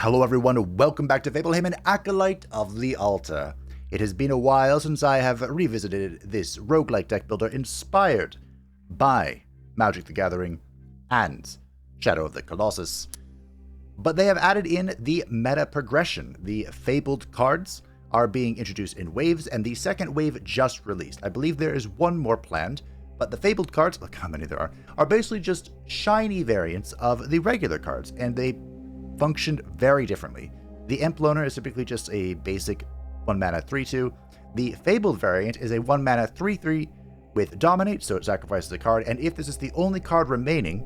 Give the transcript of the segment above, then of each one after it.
Hello everyone, welcome back to Fabled Acolyte of the Altar. It has been a while since I have revisited this roguelike deck builder inspired by Magic the Gathering and Shadow of the Colossus. But they have added in the meta progression. The Fabled cards are being introduced in waves, and the second wave just released. I believe there is one more planned, but the Fabled cards, look how many there are basically just shiny variants of the regular cards, and they functioned very differently. The Imp Loner is typically just a basic 1-mana 3/2. The Fabled variant is a 1-mana 3/3 with Dominate, so it sacrifices a card, and if this is the only card remaining,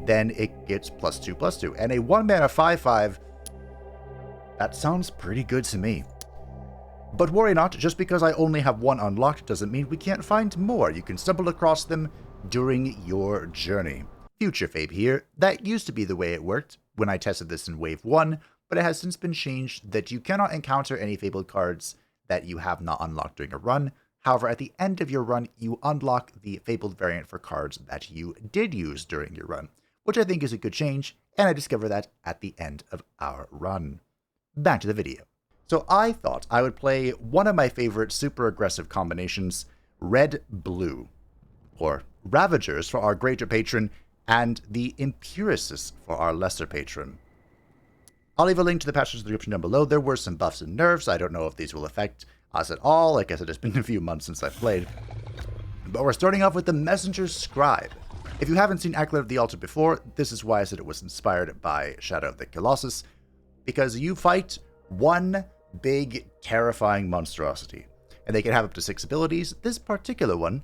then it gets +2/+2. And a 1-mana 5/5, that sounds pretty good to me. But worry not, just because I only have one unlocked doesn't mean we can't find more. You can stumble across them during your journey. Future Fabe here. That used to be the way it worked when I tested this in Wave 1, but it has since been changed that you cannot encounter any Fabled cards that you have not unlocked during a run. However, at the end of your run, you unlock the Fabled variant for cards that you did use during your run, which I think is a good change, and I discovered that at the end of our run. Back to the video. So I thought I would play one of my favorite super aggressive combinations, red-blue, or Ravagers for our greater patron, and the Empiricist for our lesser patron. I'll leave a link to the patch description down below. There were some buffs and nerfs. I don't know if these will affect us at all. Like I said, it's been a few months since I've played. But we're starting off with the Messenger Scribe. If you haven't seen Acolyte of the Altar before, this is why I said it was inspired by Shadow of the Colossus, because you fight one big, terrifying monstrosity, and they can have up to 6 abilities. This particular one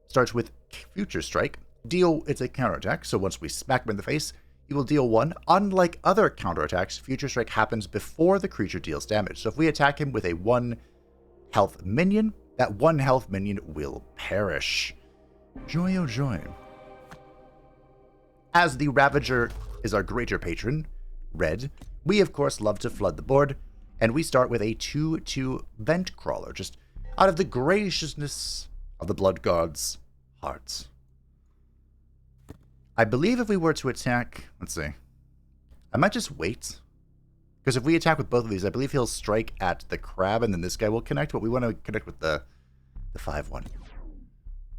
starts with Future Strike. It's a counterattack, so once we smack him in the face, you will deal 1. Unlike other counterattacks, Future Strike happens before the creature deals damage. So if we attack him with a 1 health minion, that 1 health minion will perish. Joy oh joy. As the Ravager is our greater patron, red, we of course love to flood the board, and we start with a 2/2 Vent Crawler, just out of the graciousness of the Blood God's hearts. I believe if we were to attack, let's see, I might just wait, because if we attack with both of these, I believe he'll strike at the crab, and then this guy will connect, but we want to connect with the 5/1.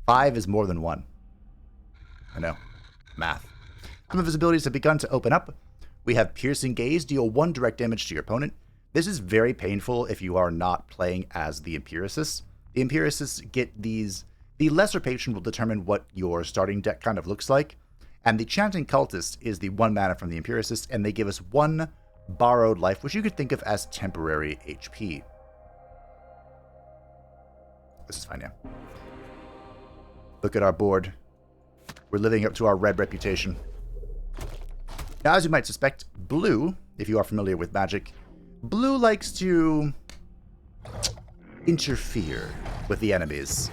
5 is more than 1. I know. Math. Some of his abilities have begun to open up. We have Piercing Gaze, deal 1 direct damage to your opponent. This is very painful if you are not playing as the Empiricists. The Empiricists get these. The lesser patron will determine what your starting deck kind of looks like. And the Chanting Cultist is the 1 mana from the Empiricist, and they give us 1 borrowed life, which you could think of as temporary HP. This is fine, yeah. Look at our board. We're living up to our red reputation. Now, as you might suspect, blue, if you are familiar with Magic, blue likes to interfere with the enemies.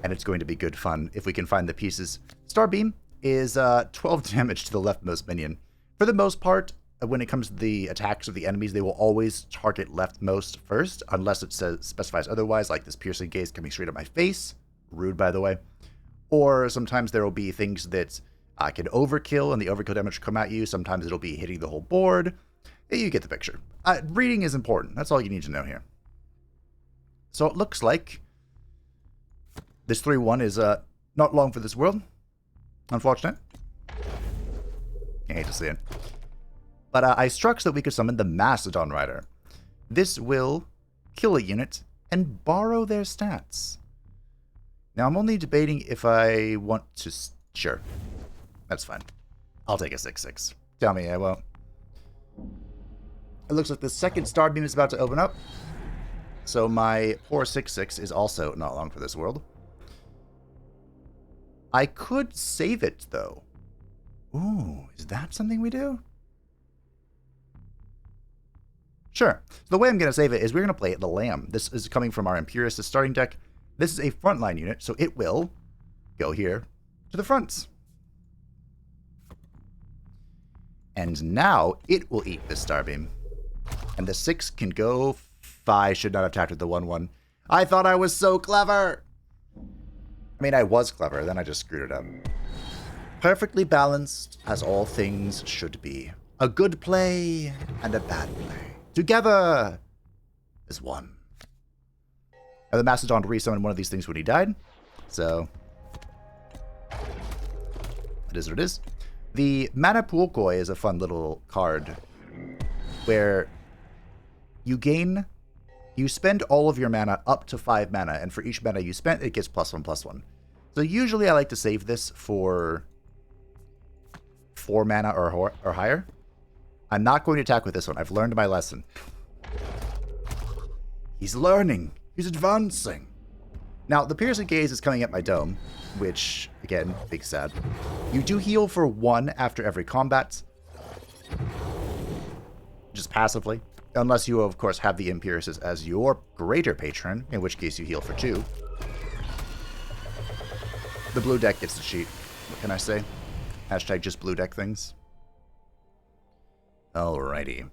And it's going to be good fun if we can find the pieces. Starbeam is 12 damage to the leftmost minion. For the most part, when it comes to the attacks of the enemies, they will always target leftmost first, unless it specifies otherwise, like this Piercing Gaze coming straight at my face. Rude, by the way. Or sometimes there will be things that can overkill, and the overkill damage will come at you. Sometimes it'll be hitting the whole board. You get the picture. Reading is important. That's all you need to know here. So it looks like this 3/1 is not long for this world. Unfortunate. I hate to see it. But I struck so that we could summon the Mastodon Rider. This will kill a unit and borrow their stats. Now, I'm only debating if I want to... Sure. That's fine. I'll take a 6/6. Tell me I won't. It looks like the second Starbeam is about to open up. So my poor 6/6 is also not long for this world. I could save it, though. Ooh, is that something we do? Sure. So the way I'm going to save it is we're going to play the Lamb. This is coming from our Empiricist starting deck. This is a frontline unit, so it will go here to the front. And now it will eat this Starbeam. And the 6 can go... I should not have attacked with the 1/1. I thought I was so clever! I mean, I was clever, then I just screwed it up. Perfectly balanced, as all things should be. A good play and a bad play. Together as one. And the Mastodon resummoned one of these things when he died. So, it is what it is. The Mana Pool Koi is a fun little card where you spend all of your mana up to 5 mana, and for each mana you spent, it gets +1/+1. So usually I like to save this for 4 mana or higher. I'm not going to attack with this one. I've learned my lesson. He's learning. He's advancing. Now, the Piercing Gaze is coming at my dome, which, again, big sad. You do heal for 1 after every combat. Just passively. Unless you, of course, have the Empiricist as your greater patron, in which case you heal for 2. The blue deck gets the cheat. What can I say? Hashtag just blue deck things. Alrighty.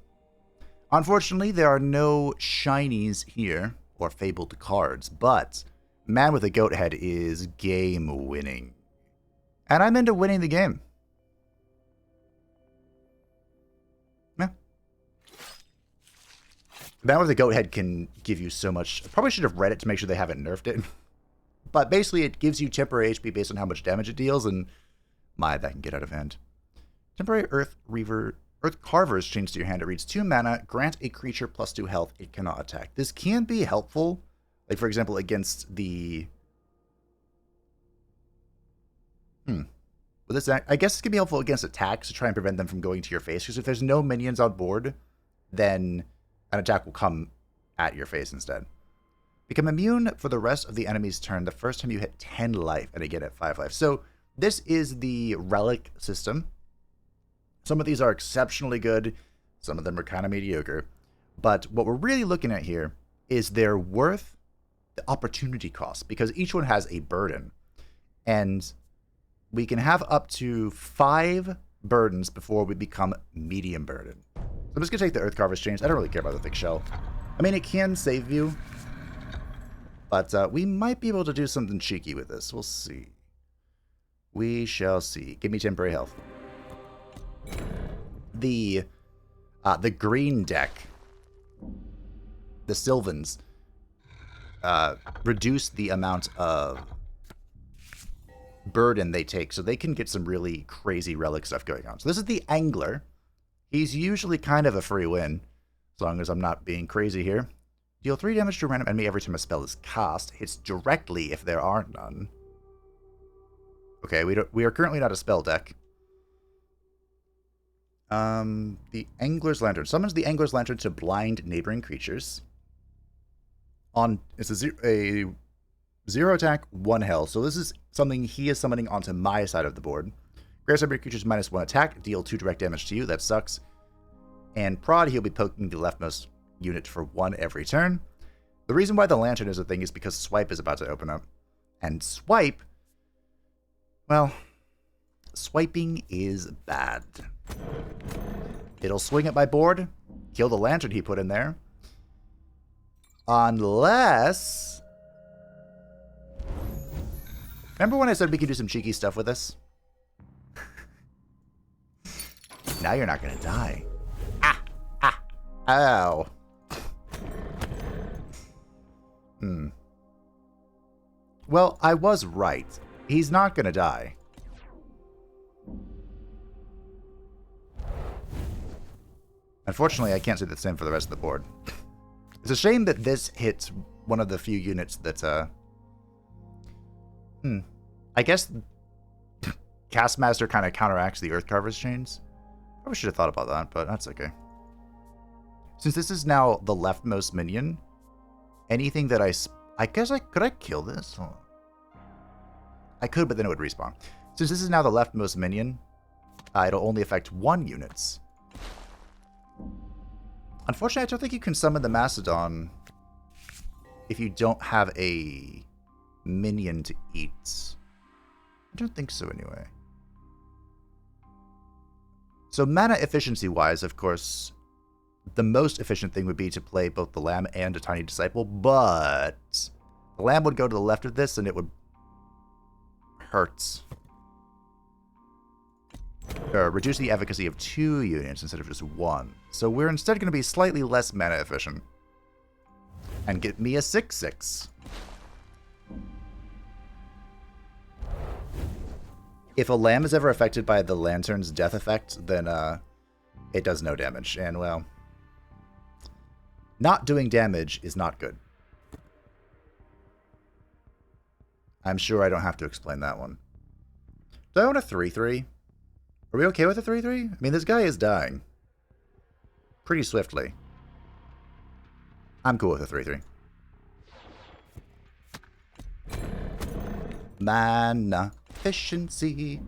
Unfortunately, there are no shinies here, or fabled cards, but Man with a Goat Head is game winning. And I'm into winning the game. Yeah. Man with a Goat Head can give you so much. I probably should have read it to make sure they haven't nerfed it. But basically, it gives you temporary HP based on how much damage it deals, and my, that can get out of hand. Temporary Earth Carver is changed to your hand. It reads 2 mana, grant a creature +2 health. It cannot attack. This can be helpful. Like, for example, against the... Well, this, I guess this can be helpful against attacks to try and prevent them from going to your face. Because if there's no minions on board, then an attack will come at your face instead. Become immune for the rest of the enemy's turn the first time you hit 10 life, and again at 5 life. So this is the relic system. Some of these are exceptionally good. Some of them are kind of mediocre. But what we're really looking at here is their worth, the opportunity cost, because each one has a burden. And we can have up to 5 burdens before we become medium burden. So I'm just going to take the Earth Carver's Chains. I don't really care about the thick shell. I mean, it can save you. But we might be able to do something cheeky with this. We'll see. We shall see. Give me temporary health. The green deck, the Sylvans, reduce the amount of burden they take, so they can get some really crazy relic stuff going on. So this is the Angler. He's usually kind of a free win, as long as I'm not being crazy here. Deal 3 damage to a random enemy every time a spell is cast. Hits directly if there are none. Okay, we are currently not a spell deck. The Angler's Lantern. Summons the Angler's Lantern to blind neighboring creatures. It's a 0 attack, 1 health. So this is something he is summoning onto my side of the board. Grants every creature's -1 attack. Deal 2 direct damage to you. That sucks. And prod, he'll be poking the leftmost unit for 1 every turn. The reason why the Lantern is a thing is because Swipe is about to open up. And Swipe, well, swiping is bad. It'll swing at my board, kill the Lantern he put in there. Unless... Remember when I said we could do some cheeky stuff with this? Now you're not gonna die. Ow. Well, I was right. He's not gonna die. Unfortunately, I can't say the same for the rest of the board. It's a shame that this hits one of the few units that, I guess Castmaster kind of counteracts the Earth Carver's Chains. Probably should have thought about that, but that's okay. Since this is now the leftmost minion, anything that could I kill this? Oh. I could, but then it would respawn. Since this is now the leftmost minion, it'll only affect 1 units. Unfortunately, I don't think you can summon the Mastodon if you don't have a minion to eat. I don't think so anyway. So mana efficiency-wise, of course, the most efficient thing would be to play both the Lamb and a Tiny Disciple, but the Lamb would go to the left of this and it would hurt. Or reduce the efficacy of 2 units instead of just 1. So we're instead going to be slightly less mana efficient. And get me a 6/6. If a lamb is ever affected by the lantern's death effect, then it does no damage. And, well, not doing damage is not good. I'm sure I don't have to explain that one. Do I want a 3/3? Are we okay with a 3/3? I mean, this guy is dying pretty swiftly. I'm cool with a 3/3. Mana efficiency.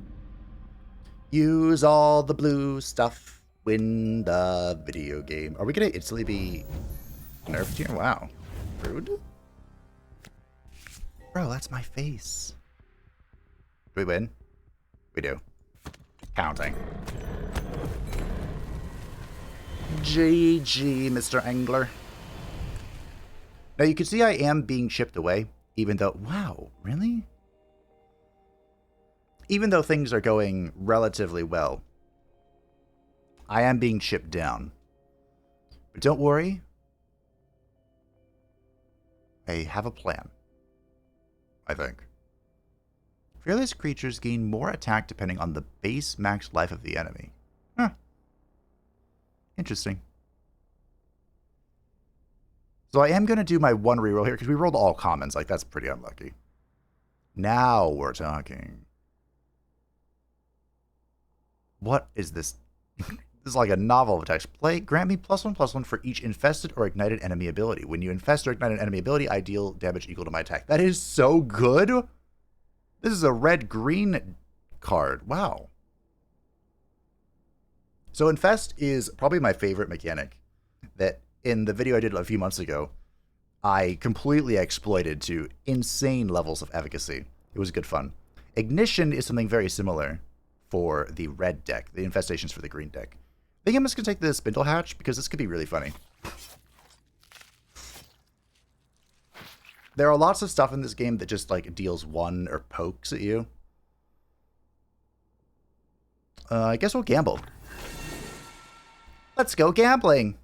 Use all the blue stuff. Win the video game. Are we going to instantly be nerfed here? Wow. Rude. Bro, that's my face. Do we win? We do. Counting. GG, Mr. Angler. Now you can see I am being chipped away, even though... Wow, really? Even though things are going relatively well, I am being chipped down. But don't worry. I have a plan. I think. Fearless creatures gain more attack depending on the base max life of the enemy. Huh. Interesting. So I am going to do my 1 reroll here, because we rolled all commons. Like, that's pretty unlucky. Now we're talking. What is this? This is like a novel of text. Play, grant me +1/+1 for each infested or ignited enemy ability. When you infest or ignite an enemy ability, I deal damage equal to my attack. That is so good. This is a red-green card. Wow. So infest is probably my favorite mechanic that in the video I did a few months ago, I completely exploited to insane levels of efficacy. It was good fun. Ignition is something very similar for the red deck. The infestation's for the green deck. I think I'm just going to take the Spindle Hatch because this could be really funny. There are lots of stuff in this game that just like deals 1 or pokes at you. I guess we'll gamble. Let's go gambling!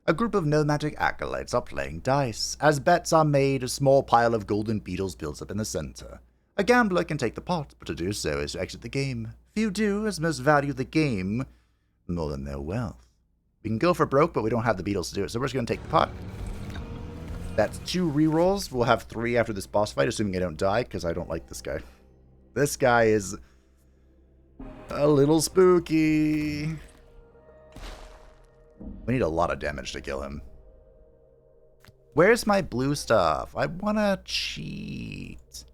A group of nomadic acolytes are playing dice. As bets are made, a small pile of golden beetles builds up in the center. A gambler can take the pot, but to do so is to exit the game. Few do, as most value the game more than their wealth. We can go for broke, but we don't have the beetles to do it, so we're just going to take the pot. That's 2 rerolls. We'll have 3 after this boss fight, assuming I don't die, because I don't like this guy. This guy is a little spooky. We need a lot of damage to kill him. Where's my blue stuff? I want to cheat.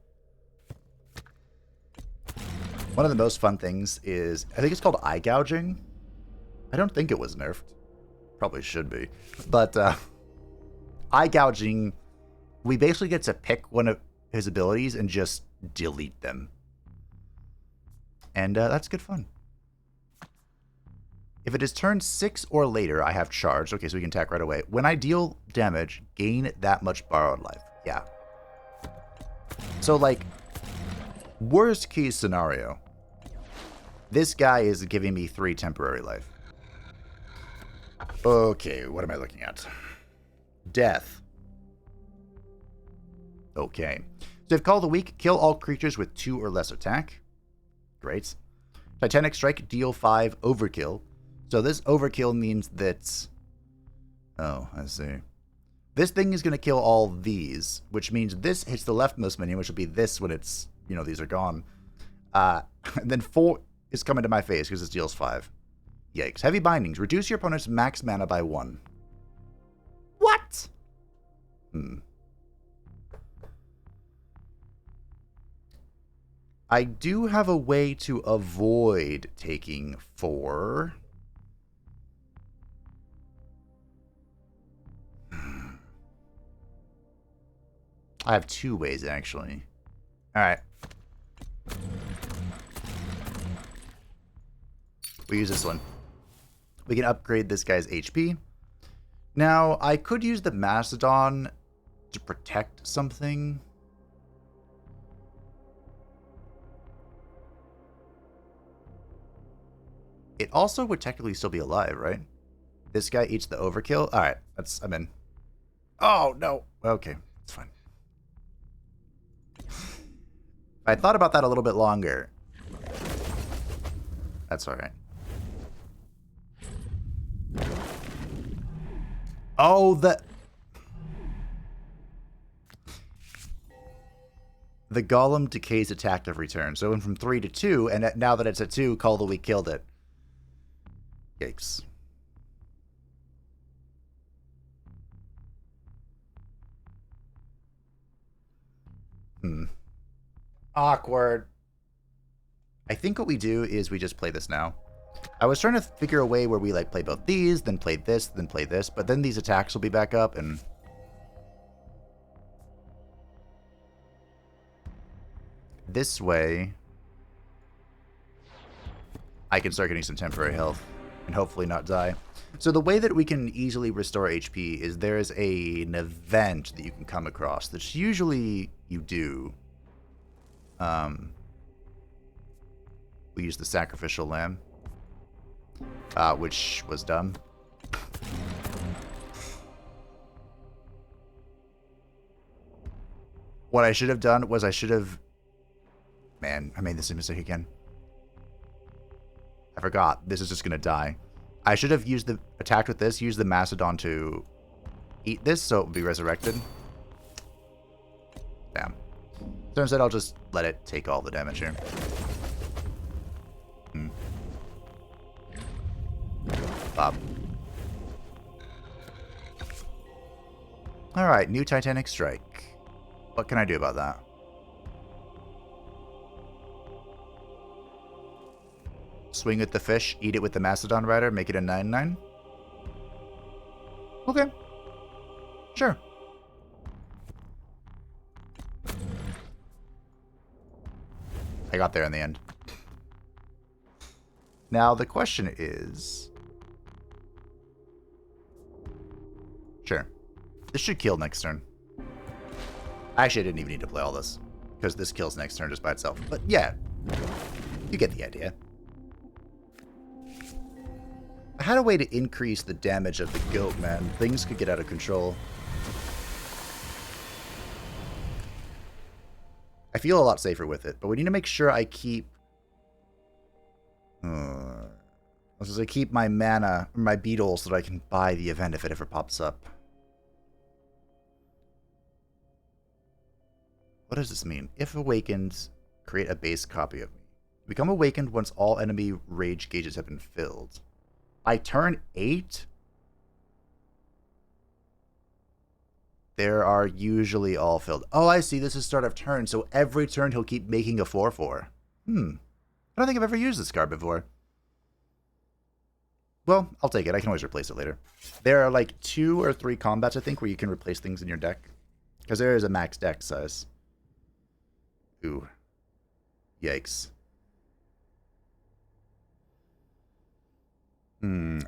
One of the most fun things is, I think it's called eye gouging. I don't think it was nerfed. Probably should be. But eye gouging, we basically get to pick one of his abilities and just delete them. And that's good fun. If it is turn 6 or later, I have charge. Okay, so we can attack right away. When I deal damage, gain that much borrowed life. Yeah. So, like, worst case scenario, this guy is giving me 3 temporary life. Okay, what am I looking at? Death. Okay. So if Call of the Week, kill all creatures with 2 or less attack. Great. Titanic Strike, deal 5 overkill. So this overkill means that... Oh, I see. This thing is going to kill all these, which means this hits the leftmost minion, which will be this when it's, you know, these are gone. And then 4 is coming to my face because it deals 5. Yikes. Heavy Bindings. Reduce your opponent's max mana by 1. What? I do have a way to avoid taking 4. I have 2 ways, actually. Alright. We use this one. We can upgrade this guy's HP. Now, I could use the Mastodon to protect something. It also would technically still be alive, right? This guy eats the overkill. All right, I'm in. Oh no. Okay, it's fine. If I thought about that a little bit longer, that's all right. Oh, the golem decays attack every turn. So it went from 3 to 2, and now that it's at 2, call the week killed it. Yikes. Awkward. I think what we do is we just play this now. I was trying to figure a way where we like play both these, then play this, then play this, but then these attacks will be back up and... This way, I can start getting some temporary health and hopefully not die. So the way that we can easily restore HP is there's an event that you can come across that usually you do. We use the sacrificial lamb, which was dumb. What I should have done was Man, I made this mistake again. I forgot. This is just going to die. I should have attacked with this, used the Mastodon to eat this so it would be resurrected. Damn. So instead I'll just let it take all the damage here. Bob. Alright, new Titanic Strike. What can I do about that? Swing with the fish, eat it with the Mastodon Rider, make it a 9/9? Okay. Sure. I got there in the end. Now, the question is... Sure. This should kill next turn. Actually, I didn't even need to play all this, because this kills next turn just by itself. But yeah, you get the idea. I had a way to increase the damage of the goat, man. Things could get out of control. I feel a lot safer with it, but we need to make sure I keep... Let's just keep my mana, or my beetle, so that I can buy the event if it ever pops up. What does this mean? If awakened, create a base copy of me. Become awakened once all enemy rage gauges have been filled. By turn 8? There are usually all filled. Oh, I see. This is start of turn, so every turn he'll keep making a 4/4. I don't think I've ever used this card before. Well, I'll take it. I can always replace it later. There are like 2 or 3 combats, I think, where you can replace things in your deck. Because there is a max deck size. Ooh. Yikes.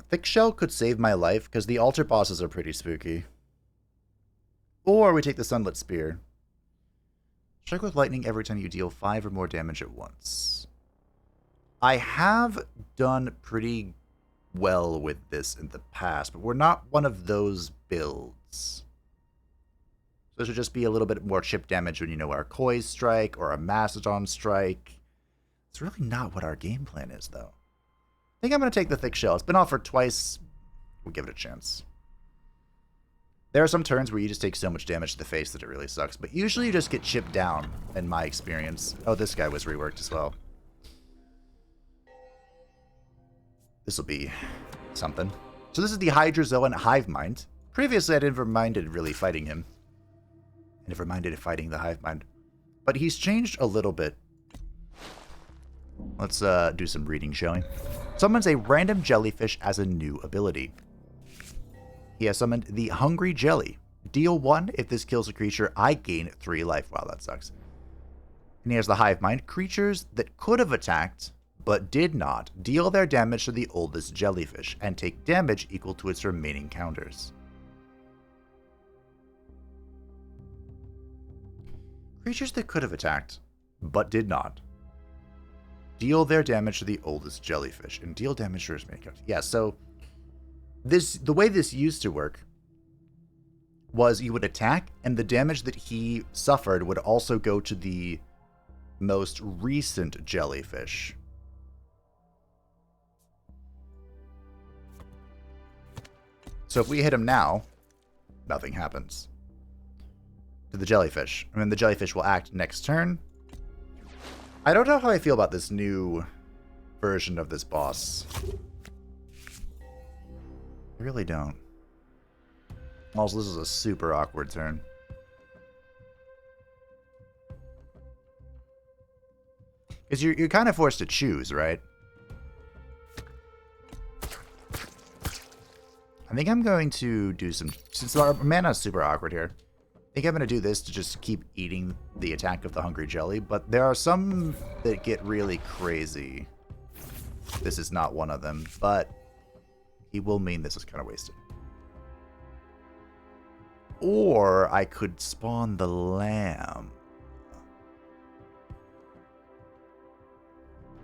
Thick Shell could save my life, because the altar bosses are pretty spooky. Or we take the Sunlit Spear. Strike with lightning every time you deal 5 or more damage at once. I have done pretty well with this in the past, but we're not one of those builds. So this would just be a little bit more chip damage when you know our Koi Strike or a Mastodon Strike. It's really not what our game plan is, though. I think I'm going to take the Thick Shell. It's been offered twice. We'll give it a chance. There are some turns where you just take so much damage to the face that it really sucks, but usually you just get chipped down, in my experience. Oh, this guy was reworked as well. This will be something. So this is the Hydrazoan Hive Mind. Previously, I never minded really fighting him. I never minded fighting the Hive Mind. But he's changed a little bit. Let's do some reading, shall we? Summons a random jellyfish as a new ability. He has summoned the Hungry Jelly. Deal 1. If this kills a creature, I gain 3 life. Wow, that sucks. And he has the Hive Mind. Creatures that could have attacked, but did not, deal their damage to the oldest jellyfish, and take damage equal to its remaining counters. Creatures that could have attacked, but did not. Deal their damage to the oldest jellyfish. And deal damage to his main character. Yeah, so the way this used to work was you would attack, and the damage that he suffered would also go to the most recent jellyfish. So if we hit him now, nothing happens to the jellyfish. And then the jellyfish will act next turn. I don't know how I feel about this new version of this boss. I really don't. Also, this is a super awkward turn. Because you're kind of forced to choose, right? I think I'm going to do some... Since our mana is super awkward here, I think I'm going to do this to just keep eating the attack of the Hungry Jelly. But there are some that get really crazy. This is not one of them, but he will mean this is kind of wasted. Or I could spawn the lamb.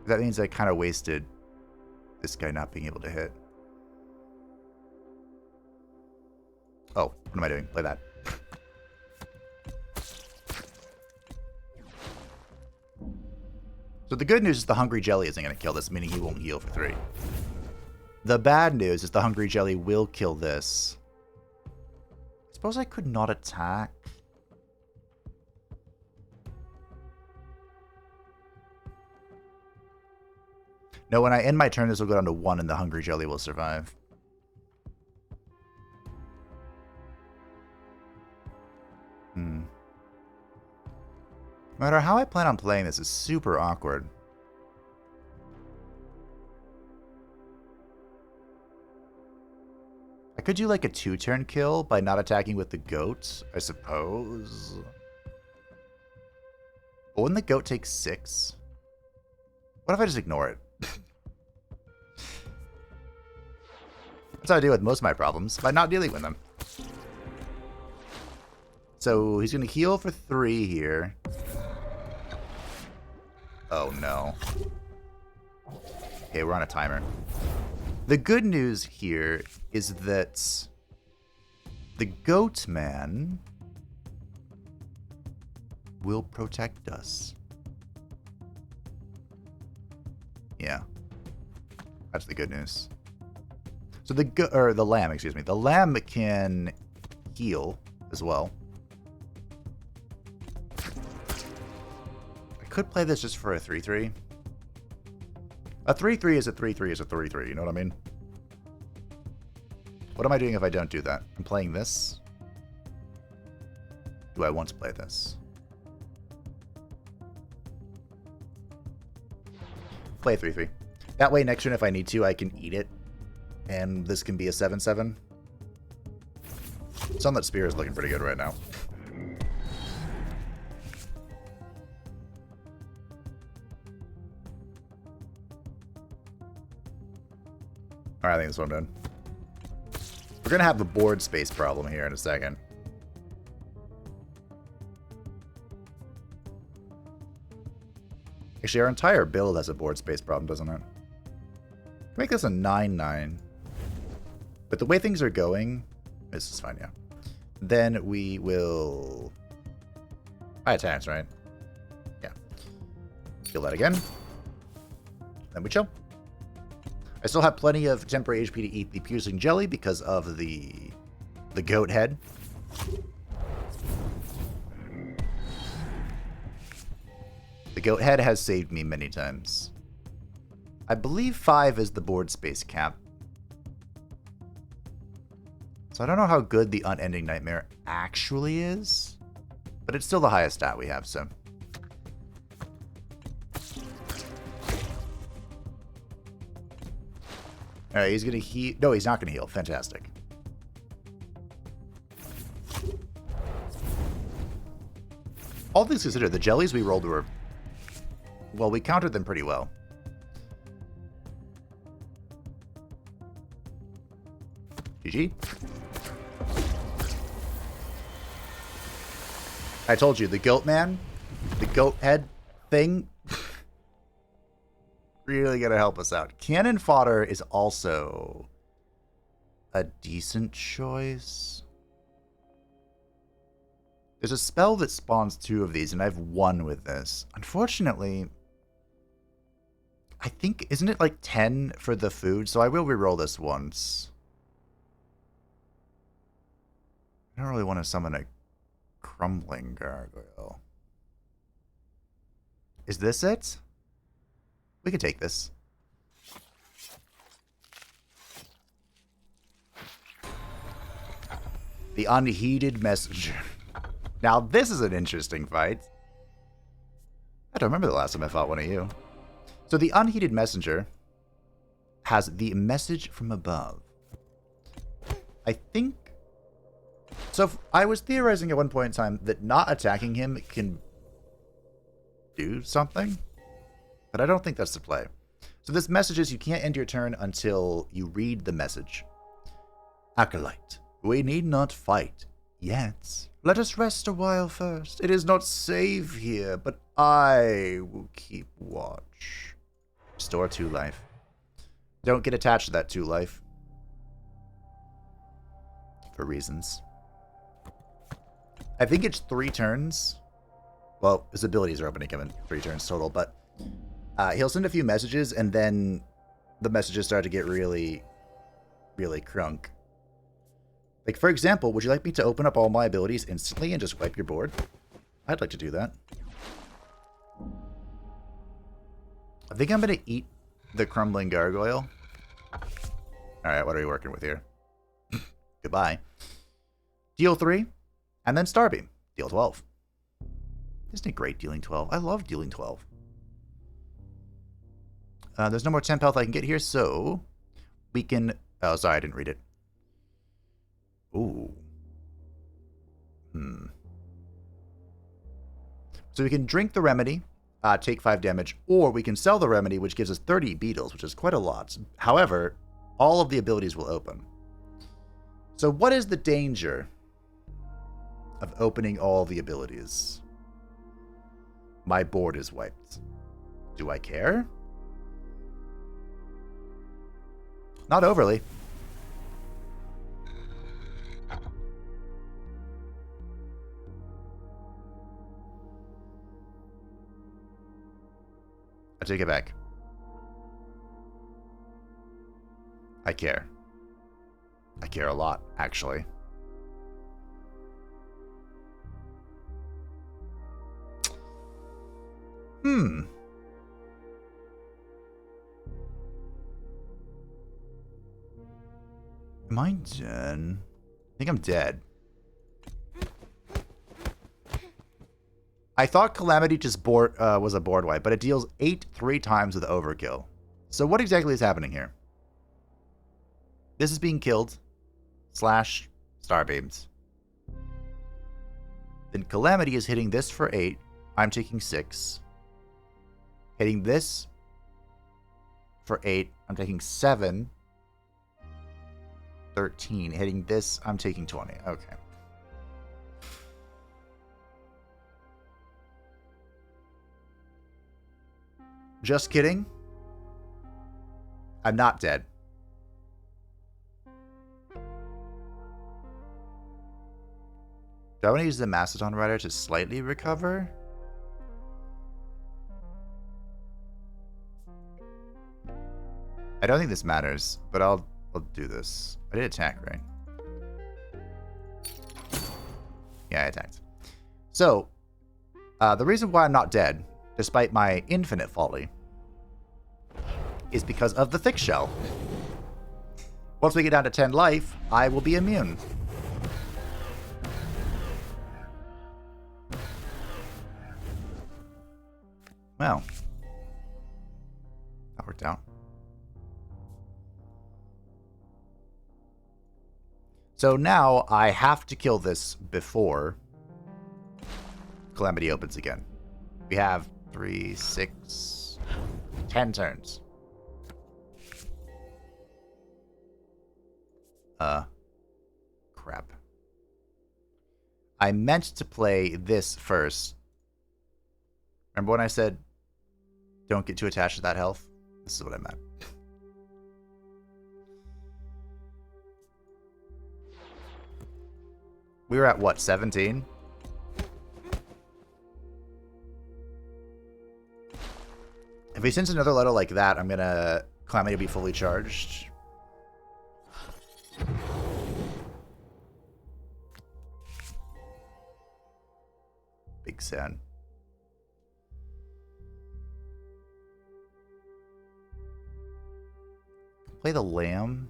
That means I kind of wasted this guy not being able to hit. Oh, what am I doing? Play that. So the good news is the Hungry Jelly isn't going to kill this, meaning he won't heal for 3. The bad news is the Hungry Jelly will kill this. I suppose I could not attack. No, when I end my turn, this will go down to 1 and the Hungry Jelly will survive. No matter how I plan on playing this, it's super awkward. I could do like a 2-turn kill by not attacking with the goat, I suppose. But wouldn't the goat take 6? What if I just ignore it? That's how I deal with most of my problems, by not dealing with them. So he's going to heal for 3 here. Oh no. Okay, we're on a timer. The good news here is that the goat man will protect us. Yeah. That's the good news. So the lamb, excuse me. The lamb can heal as well. I could play this just for a 3-3. A 3-3 is a 3-3 is a 3-3, you know what I mean? What am I doing if I don't do that? I'm playing this. Do I want to play this? Play a 3-3. That way next turn if I need to, I can eat it. And this can be a 7-7. Sunlit Spear is looking pretty good right now. Alright, I think that's what I'm doing. We're going to have the board space problem here in a second. Actually, our entire build has a board space problem, doesn't it? Make this a 9-9. But the way things are going, this is fine, yeah. Then we will... High attacks, right? Yeah. Kill that again. Then we chill. I still have plenty of temporary HP to eat the piercing jelly because of the goat head. The goat head has saved me many times. I believe 5 is the board space cap. So I don't know how good the Unending Nightmare actually is, but it's still the highest stat we have, so. Alright, he's gonna heal. No, he's not gonna heal. Fantastic. All things considered, the jellies we rolled were... Well, we countered them pretty well. GG. I told you, the goat man, the goat head thing, Really gonna help us out. Cannon fodder is also a decent choice. There's a spell that spawns 2 of these, and I have 1 with this. Unfortunately, I think, isn't it like 10 for the food? So I will reroll this once. I don't really want to summon a crumbling gargoyle. Is this it? We can take this. The Unheeded Messenger. Now, this is an interesting fight. I don't remember the last time I fought one of you. So the Unheeded Messenger has the message from above. I think... So I was theorizing at one point in time that not attacking him can do something. But I don't think that's the play. So this message is you can't end your turn until you read the message. Acolyte, we need not fight yet. Let us rest a while first. It is not safe here, but I will keep watch. Restore 2 life. Don't get attached to that 2 life. For reasons. I think it's 3 turns. Well, his abilities are opening him in 3 turns total, but he'll send a few messages, and then the messages start to get really, really crunk. Like, for example, would you like me to open up all my abilities instantly and just wipe your board? I'd like to do that. I think I'm going to eat the crumbling gargoyle. Alright, what are we working with here? Goodbye. Deal 3, and then Starbeam. Deal 12. Isn't it great dealing 12? I love dealing 12. There's no more temp health I can get here, so we can... Oh, sorry, I didn't read it. Ooh. So we can drink the remedy, take 5 damage, or we can sell the remedy, which gives us 30 beetles, which is quite a lot. However, all of the abilities will open. So what is the danger of opening all the abilities? My board is wiped. Do I care? Not overly. I take it back. I care. I care a lot, actually. Am I dead? I think I'm dead. I thought Calamity just was a board wipe, but it deals 8 3 times with overkill. So what exactly is happening here? This is being killed. / Starbeams. Then Calamity is hitting this for 8. I'm taking 6. Hitting this for 8. I'm taking 7. 13. Hitting this, I'm taking 20. Okay. Just kidding. I'm not dead. Do I want to use the Mastodon Rider to slightly recover? I don't think this matters, but I'll do this. I did attack, right? Yeah, I attacked. So, the reason why I'm not dead, despite my infinite folly, is because of the thick shell. Once we get down to 10 life, I will be immune. Well, that worked out. So now I have to kill this before Calamity opens again. We have 3, 6, 10 turns. Crap. I meant to play this first. Remember when I said don't get too attached to that health? This is what I meant. We were at what, 17? If he sends another letter like that, I'm gonna Calamity be fully charged. Big sad. Play the lamb.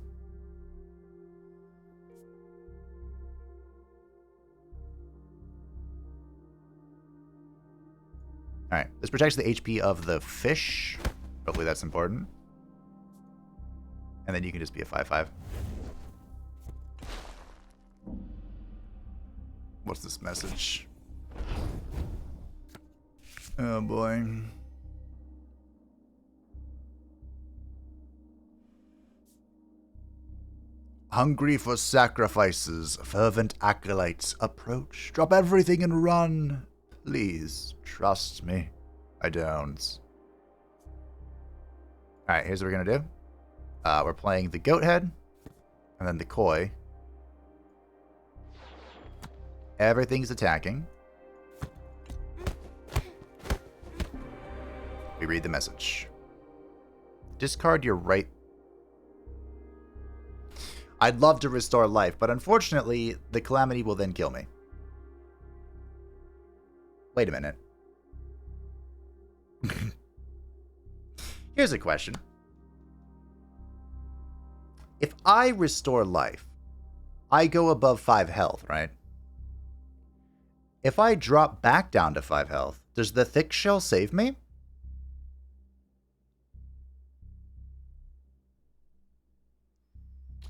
Alright, this protects the HP of the fish. Hopefully that's important. And then you can just be a 5/5. What's this message? Oh boy. Hungry for sacrifices, fervent acolytes approach. Drop everything and run. Please, trust me. I don't. Alright, here's what we're gonna do. We're playing the goat head, and then the koi. Everything's attacking. We read the message. Discard your right. I'd love to restore life, but unfortunately, the Calamity will then kill me. Wait a minute. Here's a question. If I restore life, I go above 5 health, right? If I drop back down to 5 health, does the thick shell save me?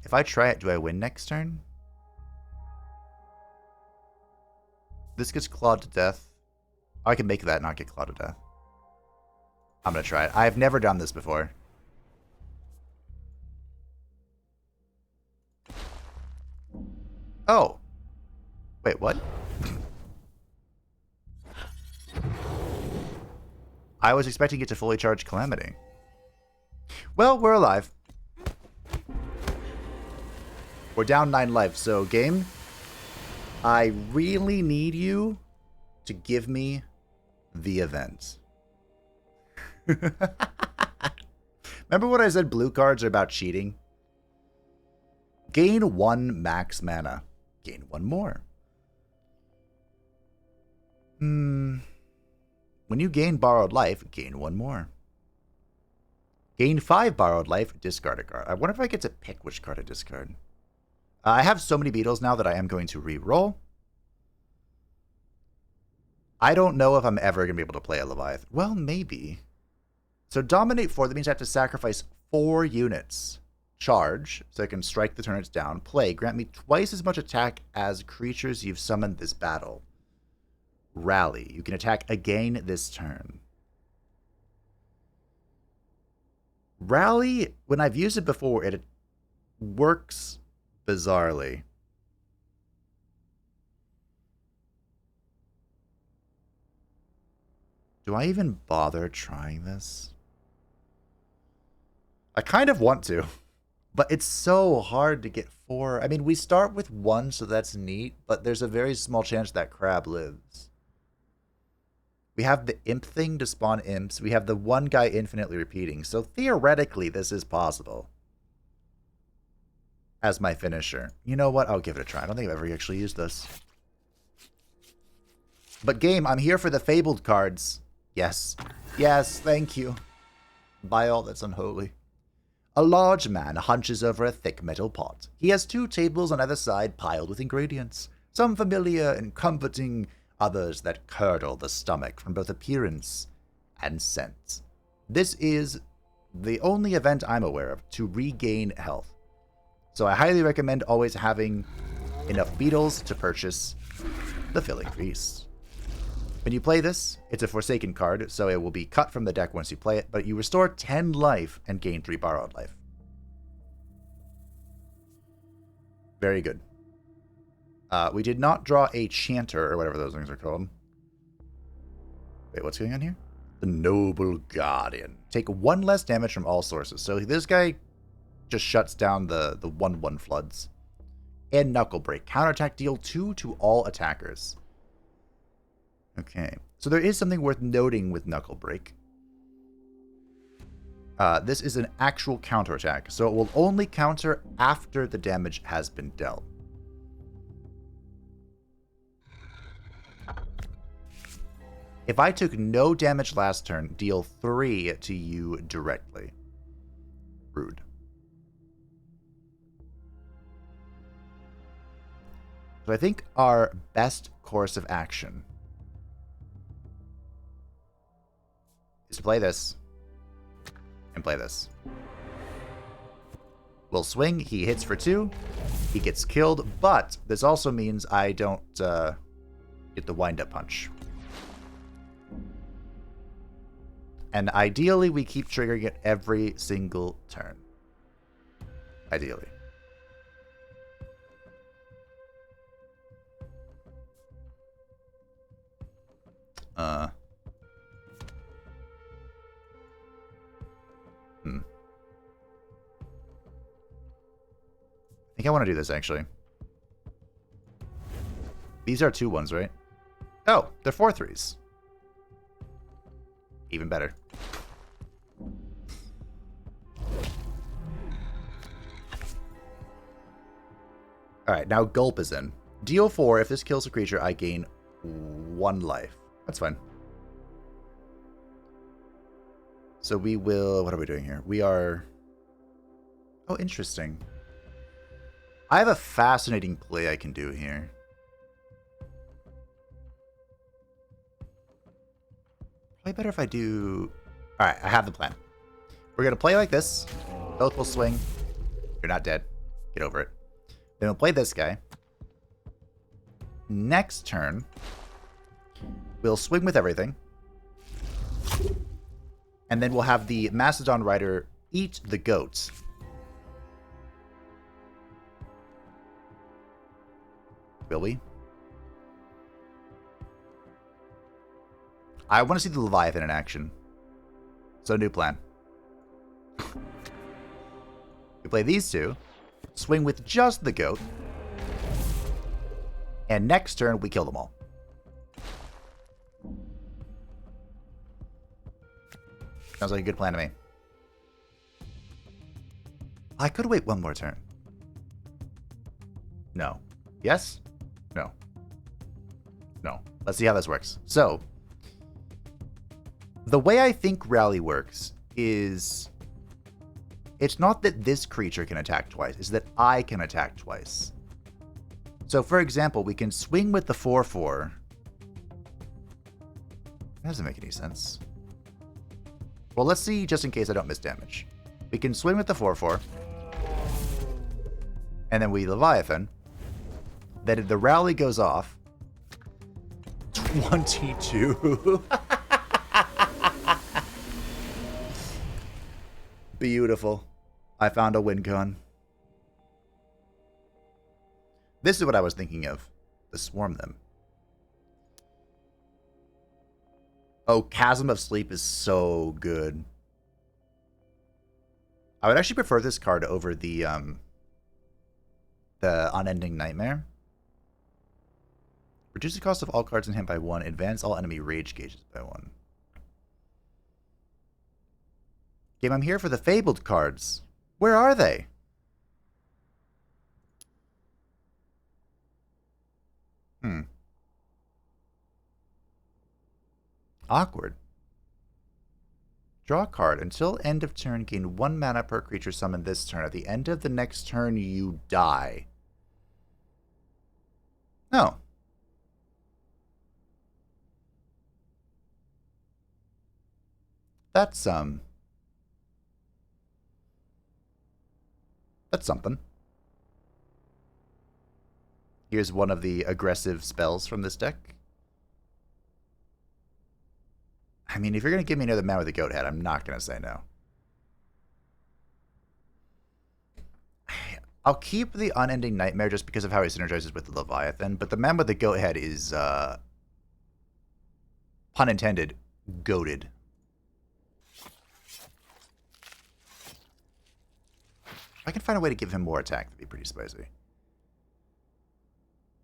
If I try it, do I win next turn? This gets clawed to death. I can make that not get clawed to death. I'm going to try it. I've never done this before. Oh. Wait, what? I was expecting it to fully charge Calamity. Well, we're alive. We're down 9 life, so game, I really need you to give me the event. Remember what I said blue cards are about cheating? Gain 1 max mana. Gain 1 more. When you gain borrowed life, gain 1 more. Gain 5 borrowed life, discard a card. I wonder if I get to pick which card I discard. I have so many beetles now that I am going to re-roll. I don't know if I'm ever going to be able to play a Leviathan. Well, maybe. So dominate 4, that means I have to sacrifice 4 units. Charge, so I can strike the turn it's down. Play, grant me twice as much attack as creatures you've summoned this battle. Rally, you can attack again this turn. Rally, when I've used it before, it works bizarrely. Do I even bother trying this? I kind of want to, but it's so hard to get 4. I mean, we start with 1, so that's neat, but there's a very small chance that crab lives. We have the imp thing to spawn imps. We have the one guy infinitely repeating, so theoretically this is possible. As my finisher. You know what? I'll give it a try. I don't think I've ever actually used this. But game, I'm here for the Fabled cards. Yes. Yes, thank you. By all that's unholy. A large man hunches over a thick metal pot. He has 2 tables on either side piled with ingredients. Some familiar and comforting, others that curdle the stomach from both appearance and scent. This is the only event I'm aware of to regain health. So I highly recommend always having enough beetles to purchase the filling grease. When you play this, it's a Forsaken card, so it will be cut from the deck once you play it, but you restore 10 life and gain 3 borrowed life. Very good. We did not draw a Chanter, or whatever those things are called. Wait, what's going on here? The Noble Guardian. Take 1 less damage from all sources. So this guy just shuts down the 1/1 floods. And Knuckle Break. Counterattack, deal 2 to all attackers. Okay. So there is something worth noting with Knuckle Break. This is an actual counterattack, so it will only counter after the damage has been dealt. If I took no damage last turn, deal 3 to you directly. Rude. So I think our best course of action is to play this and play this. We'll swing, he hits for 2, he gets killed, but this also means I don't get the wind-up punch. And ideally, we keep triggering it every single turn. Ideally. I think I want to do this, actually. These are 2/1s, right? Oh, they're 4/3s. Even better. Alright, now Gulp is in. Deal 4, if this kills a creature, I gain 1 life. That's fine. So we will... What are we doing here? We are... Oh, interesting. I have a fascinating play I can do here. Probably better if I do... Alright, I have the plan. We're going to play like this. Both will swing. You're not dead. Get over it. Then we'll play this guy. Next turn, we'll swing with everything. And then we'll have the Mastodon Rider eat the goats. Will we? I want to see the Leviathan in action. So, new plan. We play these two. Swing with just the goat. And next turn, we kill them all. Sounds like a good plan to me. I could wait 1 more turn. No. Yes? No. No. Let's see how this works. So, the way I think Rally works is... It's not that this creature can attack twice. It's that I can attack twice. So, for example, we can swing with the 4/4. That doesn't make any sense. Well, let's see, just in case I don't miss damage. We can swing with the 4/4. And then we Leviathan. Then the rally goes off. 22. Beautiful. I found a win con. This is what I was thinking of. To swarm them. Oh, Chasm of Sleep is so good. I would actually prefer this card over the Unending Nightmare. Reduce the cost of all cards in hand by 1. Advance all enemy rage gauges by 1. Game, I'm here for the Fabled cards. Where are they? Awkward. Draw a card. Until end of turn, gain 1 mana per creature summoned this turn. At the end of the next turn, you die. No. That's something. Here's one of the aggressive spells from this deck. I mean, if you're going to give me another man with a goat head, I'm not going to say no. I'll keep the Unending Nightmare just because of how he synergizes with the Leviathan, but the man with the goat head is, pun intended, goated. I can find a way to give him more attack, that'd be pretty spicy.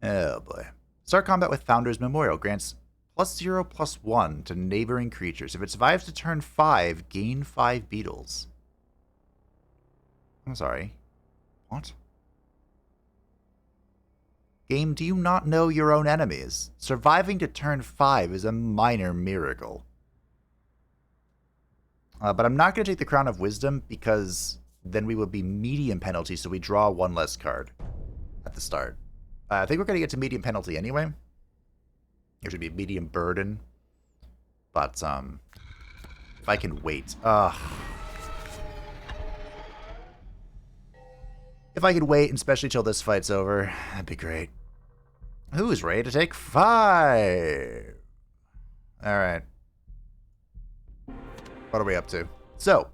Oh boy. Start combat with Founder's Memorial. Grants +0/+1 to neighboring creatures. If it survives to turn 5, gain 5 beetles. I'm sorry. What? Game, do you not know your own enemies? Surviving to turn 5 is a minor miracle. But I'm not going to take the Crown of Wisdom because then we would be medium penalty, so we draw 1 less card at the start. I think we're going to get to medium penalty anyway. It should be medium burden. But, if I can wait. If I could wait, and especially till this fight's over, that'd be great. Who's ready to take 5? Alright. What are we up to? So,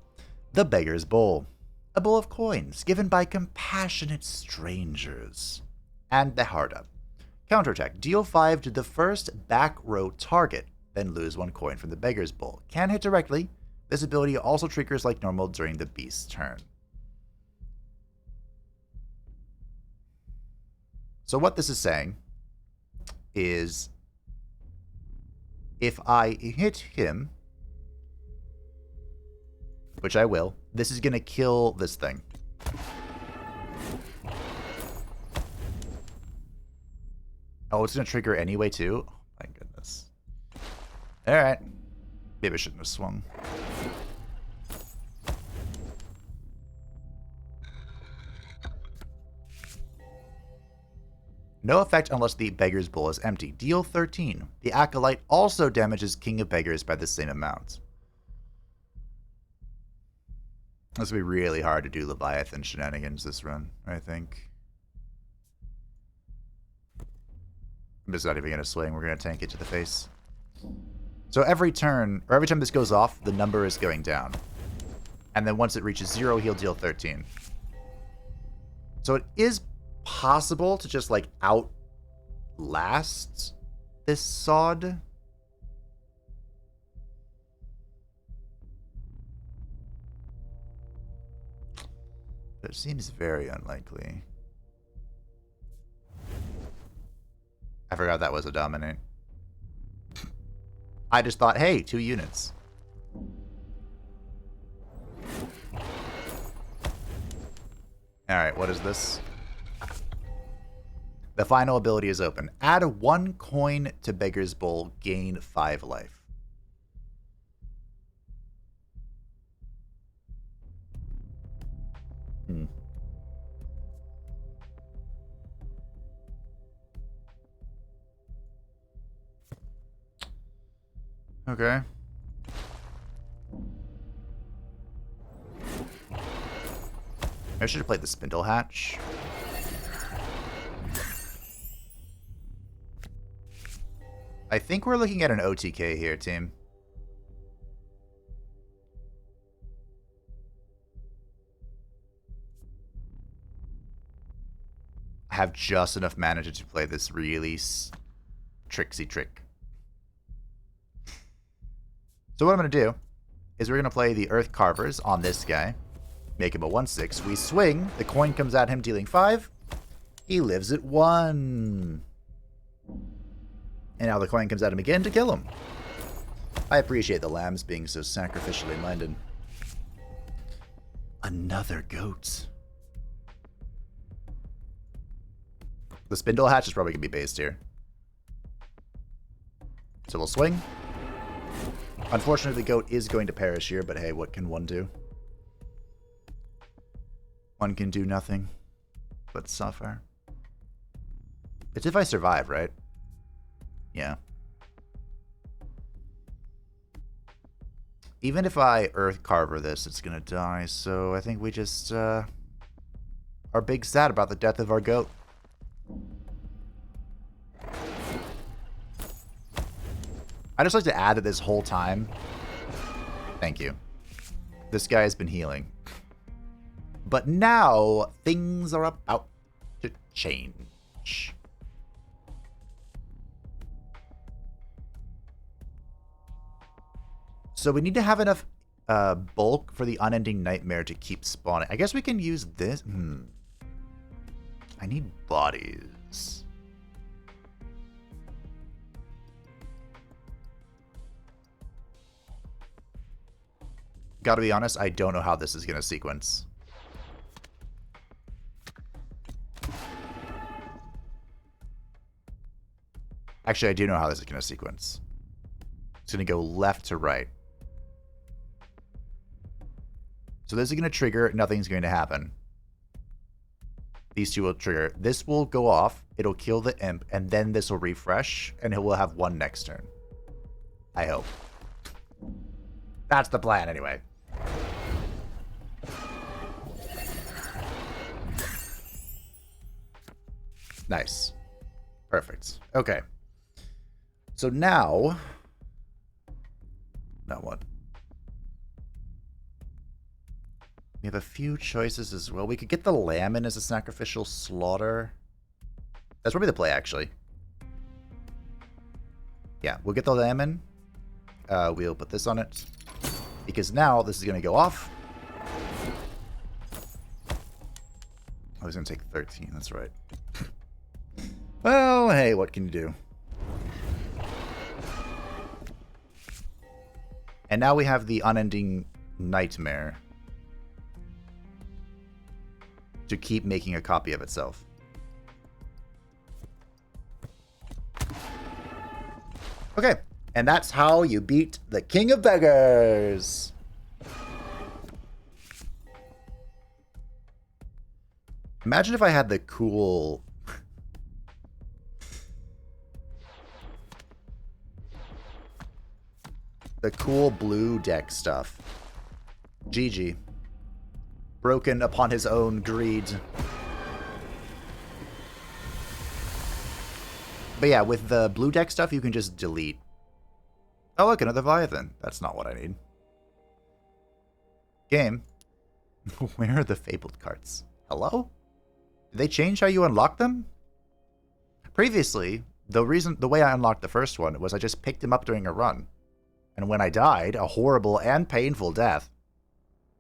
the Beggar's Bowl. A bowl of coins given by compassionate strangers. And the Hard Up. Counterattack. Deal 5 to the first back row target, then lose 1 coin from the Beggar's Bowl. Can hit directly. This ability also triggers like normal during the beast's turn. So what this is saying is if I hit him, which I will, this is going to kill this thing. Oh, it's going to trigger anyway, too? Oh, my goodness. Alright. Maybe I shouldn't have swung. No effect unless the Beggar's Bowl is empty. Deal 13. The Acolyte also damages King of Beggars by the same amount. This will be really hard to do Leviathan shenanigans this run, I think. I'm just not even going to swing. We're going to tank it to the face. So every turn, or every time this goes off, the number is going down. And then once it reaches 0, he'll deal 13. So it is possible to just, like, outlast this sod. But it seems very unlikely. I forgot that was a dominate. I just thought, hey, 2 units. Alright, what is this? The final ability is open. Add 1 coin to Beggar's Bowl, gain 5 life. Okay. I should have played the Spindle Hatch. I think we're looking at an OTK here, team. I have just enough mana to play this really tricksy trick. So what I'm going to do is we're going to play the Earth Carvers on this guy. Make him a 1/6. We swing. The coin comes at him, dealing 5. He lives at 1. And now the coin comes at him again to kill him. I appreciate the lambs being so sacrificially minded. Another goat. The Spindle Hatch is probably going to be based here. So we'll swing. Unfortunately, the goat is going to perish here, but hey, what can one do? One can do nothing but suffer. It's if I survive, right? Yeah. Even if I Earth Carver this, it's gonna die, so I think we just, are big sad about the death of our goat. I just like to add that this whole time, thank you, this guy has been healing. But now, things are about to change. So we need to have enough bulk for the unending nightmare to keep spawning. I guess we can use this. I need bodies. Gotta be honest, I don't know how this is gonna sequence. Actually, I do know how this is gonna sequence. It's gonna go left to right. So this is gonna trigger, nothing's going to happen. These two will trigger. This will go off, it'll kill the imp, and then this will refresh, and it will have one next turn. I hope. That's the plan, anyway. Nice. Perfect. Okay. So now... Now what? We have a few choices as well. We could get the lamb in as a sacrificial slaughter. That's probably the play, actually. Yeah, we'll get the lamb in. We'll put this on it. Because now this is going to go off. I was going to take 13, that's right. Well, hey, what can you do? And now we have the unending nightmare to keep making a copy of itself. Okay, and that's how you beat the King of Beggars. Imagine if I had the cool... the cool blue deck stuff. GG. Broken upon his own greed. But yeah, with the blue deck stuff, you can just delete. Oh, look, another Leviathan. That's not what I need. Game. Where are the Fabled cards? Hello? Did they change how you unlock them? Previously, the way I unlocked the first one was I just picked him up during a run. And when I died, a horrible and painful death,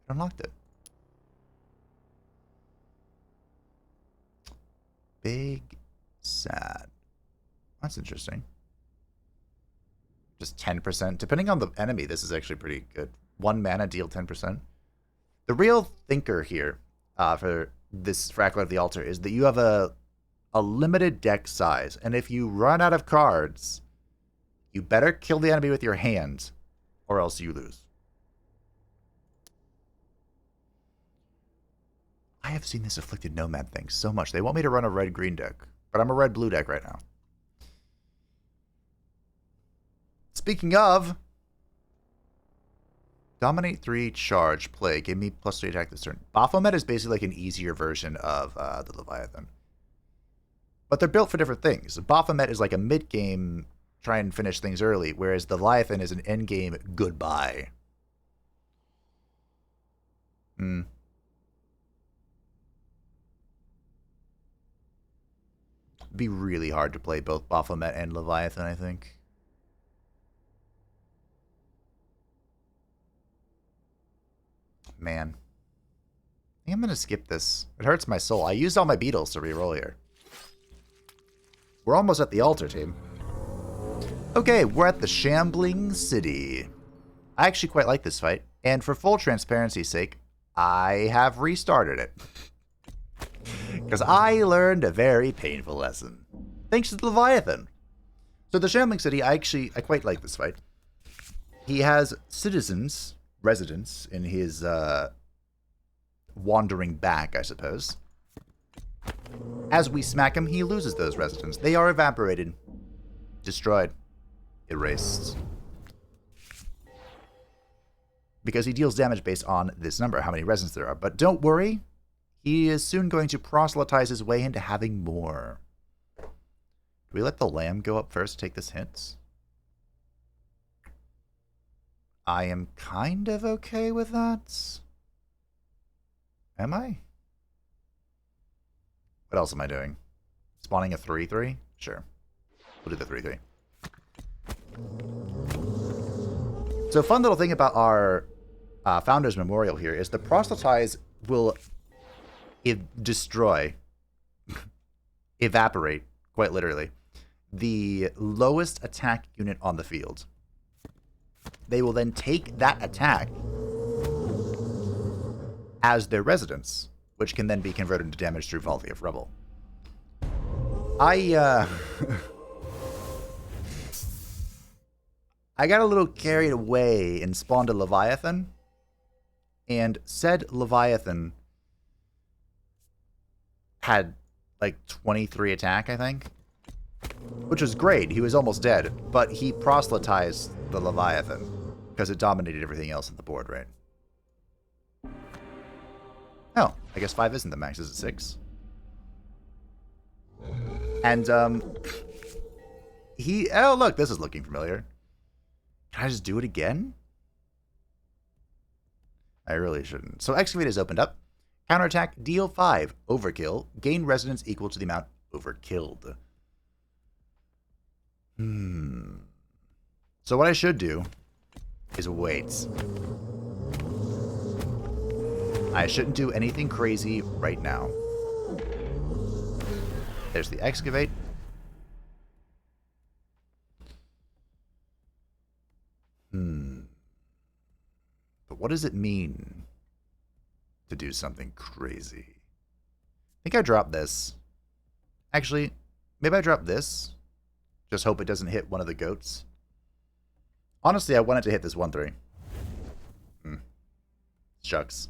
I unlocked it. Big sad. That's interesting. Just 10%. Depending on the enemy, this is actually pretty good. 1 mana, deal 10%. The real thinker here for Acolyte of the Altar is that you have a limited deck size. And if you run out of cards, you better kill the enemy with your hand, or else you lose. I have seen this Afflicted Nomad thing so much. They want me to run a red-green deck, but I'm a red-blue deck right now. Speaking of, Dominate 3, Charge, Play. Give me +3 attack this turn. Baphomet is basically like an easier version of the Leviathan. But they're built for different things. Baphomet is like a mid-game, try and finish things early, whereas the Leviathan is an end-game goodbye. It'd be really hard to play both Baphomet and Leviathan, I think. Man. I think I'm going to skip this. It hurts my soul. I used all my beetles to reroll here. We're almost at the altar, team. Okay, we're at the Shambling City. I actually quite like this fight. And for full transparency's sake, I have restarted it. Because I learned a very painful lesson. Thanks to the Leviathan. So the Shambling City, I quite like this fight. He has residents in his wandering back, I suppose. As we smack him, he loses those residents. They are evaporated, destroyed, erased. Because he deals damage based on this number, how many residents there are. But don't worry, he is soon going to proselytize his way into having more. Do we let the lamb go up first, take this hint? I am kind of okay with that. Am I? What else am I doing? Spawning a 3-3? Sure. We'll do the 3-3. So fun little thing about our Founder's Memorial here is the proselytize will destroy, evaporate, quite literally, the lowest attack unit on the field. They will then take that attack as their residence, which can then be converted into damage through Volley of Rubble. I got a little carried away and spawned a Leviathan, and said Leviathan had like 23 attack, I think, which was great. He was almost dead, but he proselytized the Leviathan because it dominated everything else on the board, right? Oh, I guess 5 isn't the max. Is it 6? And, oh, look, this is looking familiar. Can I just do it again? I really shouldn't. So Excavate is opened up. Counterattack, deal 5. Overkill. Gain resonance equal to the amount overkilled. So what I should do is wait. I shouldn't do anything crazy right now. There's the Excavate. But what does it mean to do something crazy? I think I dropped this. Actually, maybe I dropped this. Just hope it doesn't hit one of the goats. Honestly, I wanted to hit this 1-3. Shucks.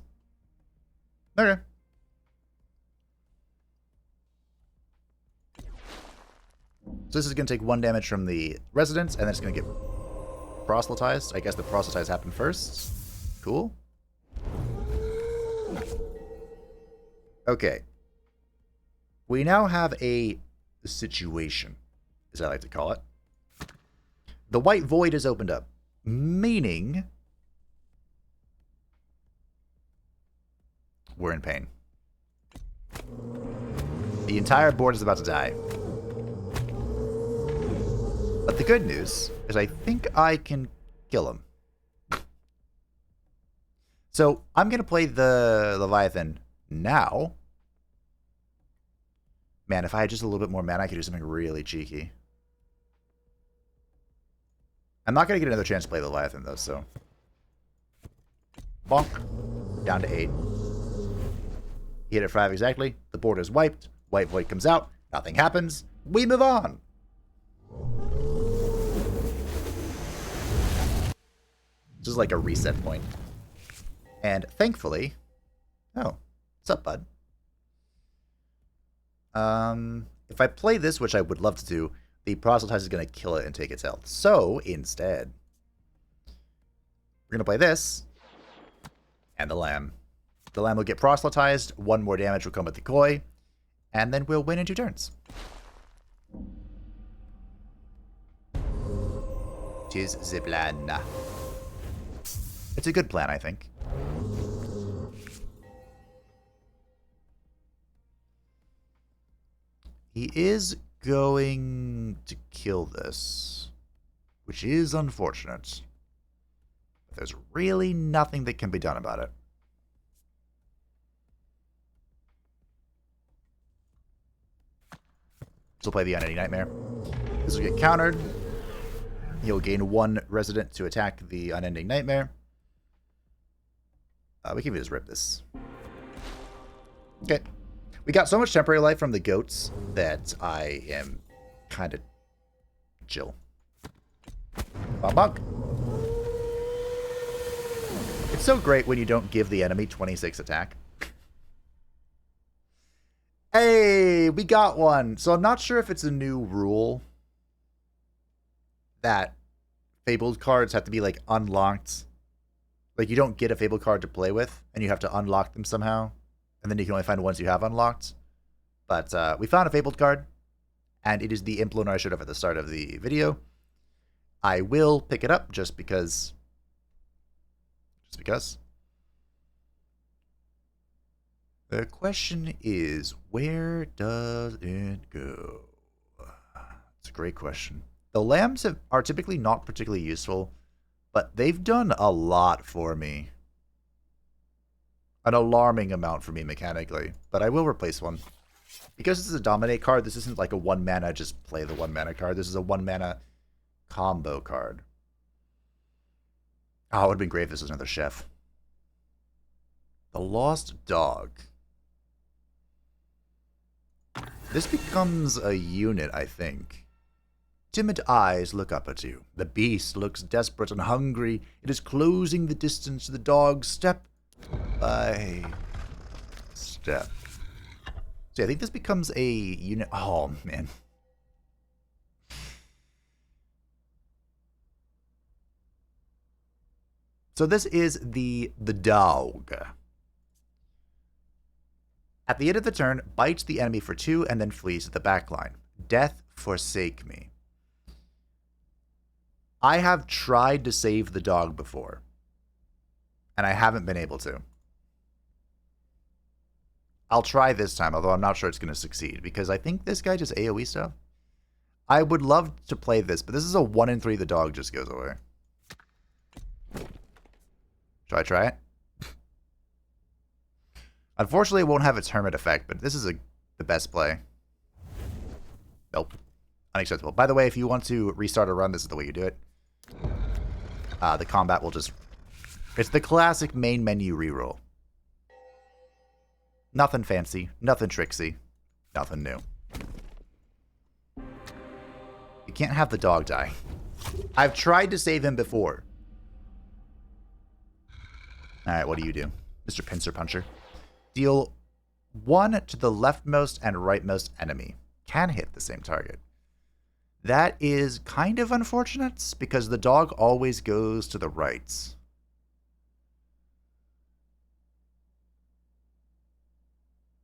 Okay. So this is going to take 1 damage from the residence, and then it's going to get proselytized. I guess the proselytize happened first. Cool. Okay. We now have a situation, as I like to call it. The white void is opened up, meaning we're in pain. The entire board is about to die. But the good news is I think I can kill him. So I'm going to play the Leviathan now. Man, if I had just a little bit more mana, I could do something really cheeky. I'm not going to get another chance to play the Leviathan, though, so... Bonk. Down to 8. Hit at 5 exactly. The board is wiped. White void comes out. Nothing happens. We move on. This is like a reset point. And thankfully... Oh. What's up, bud? If I play this, which I would love to do, the proselytize is going to kill it and take its health. So, instead, we're going to play this, and the lamb. The lamb will get proselytized, 1 more damage will come with the koi, and then we'll win in 2 turns. Tis the plan. It's a good plan, I think. He is going to kill this, which is unfortunate. But there's really nothing that can be done about it. So play the Unending Nightmare. This will get countered. He'll gain 1 resident to attack the Unending Nightmare. We can just rip this. Okay. We got so much temporary life from the goats that I am kind of chill. Bonk, bonk. It's so great when you don't give the enemy 26 attack. Hey, we got one. So I'm not sure if it's a new rule that Fabled cards have to be, like, unlocked. Like, you don't get a Fabled card to play with, and you have to unlock them somehow. And then you can only find ones you have unlocked. But we found a Fabled card, and it is the Imploner I showed up at the start of the video. I will pick it up just because. Just because. The question is, where does it go? It's a great question. The lambs are typically not particularly useful, but they've done a lot for me an alarming amount for me mechanically, but I will replace one. Because this is a dominate card, this isn't like a 1-mana just play the 1-mana card. This is a 1-mana combo card. Oh, it would have been great if this was another chef. The Lost Dog. This becomes a unit, I think. Timid eyes look up at you. The beast looks desperate and hungry. It is closing the distance to the dog step by step. So I think this becomes a unit. Oh, man. So this is the dog. At the end of the turn, bites the enemy for 2 and then flees to the backline. Death forsake me. I have tried to save the dog before, and I haven't been able to. I'll try this time, although I'm not sure it's going to succeed, because I think this guy just AoE stuff. I would love to play this, but this is a 1 in 3 the dog just goes away. Should I try it? Unfortunately, it won't have its hermit effect, but this is the best play. Nope. Unacceptable. By the way, if you want to restart a run, this is the way you do it. The combat will just... It's the classic main menu reroll. Nothing fancy, nothing tricksy, nothing new. You can't have the dog die. I've tried to save him before. Alright, what do? Mr. Pincer Puncher. Deal 1 to the leftmost and rightmost enemy. Can hit the same target. That is kind of unfortunate, because the dog always goes to the right.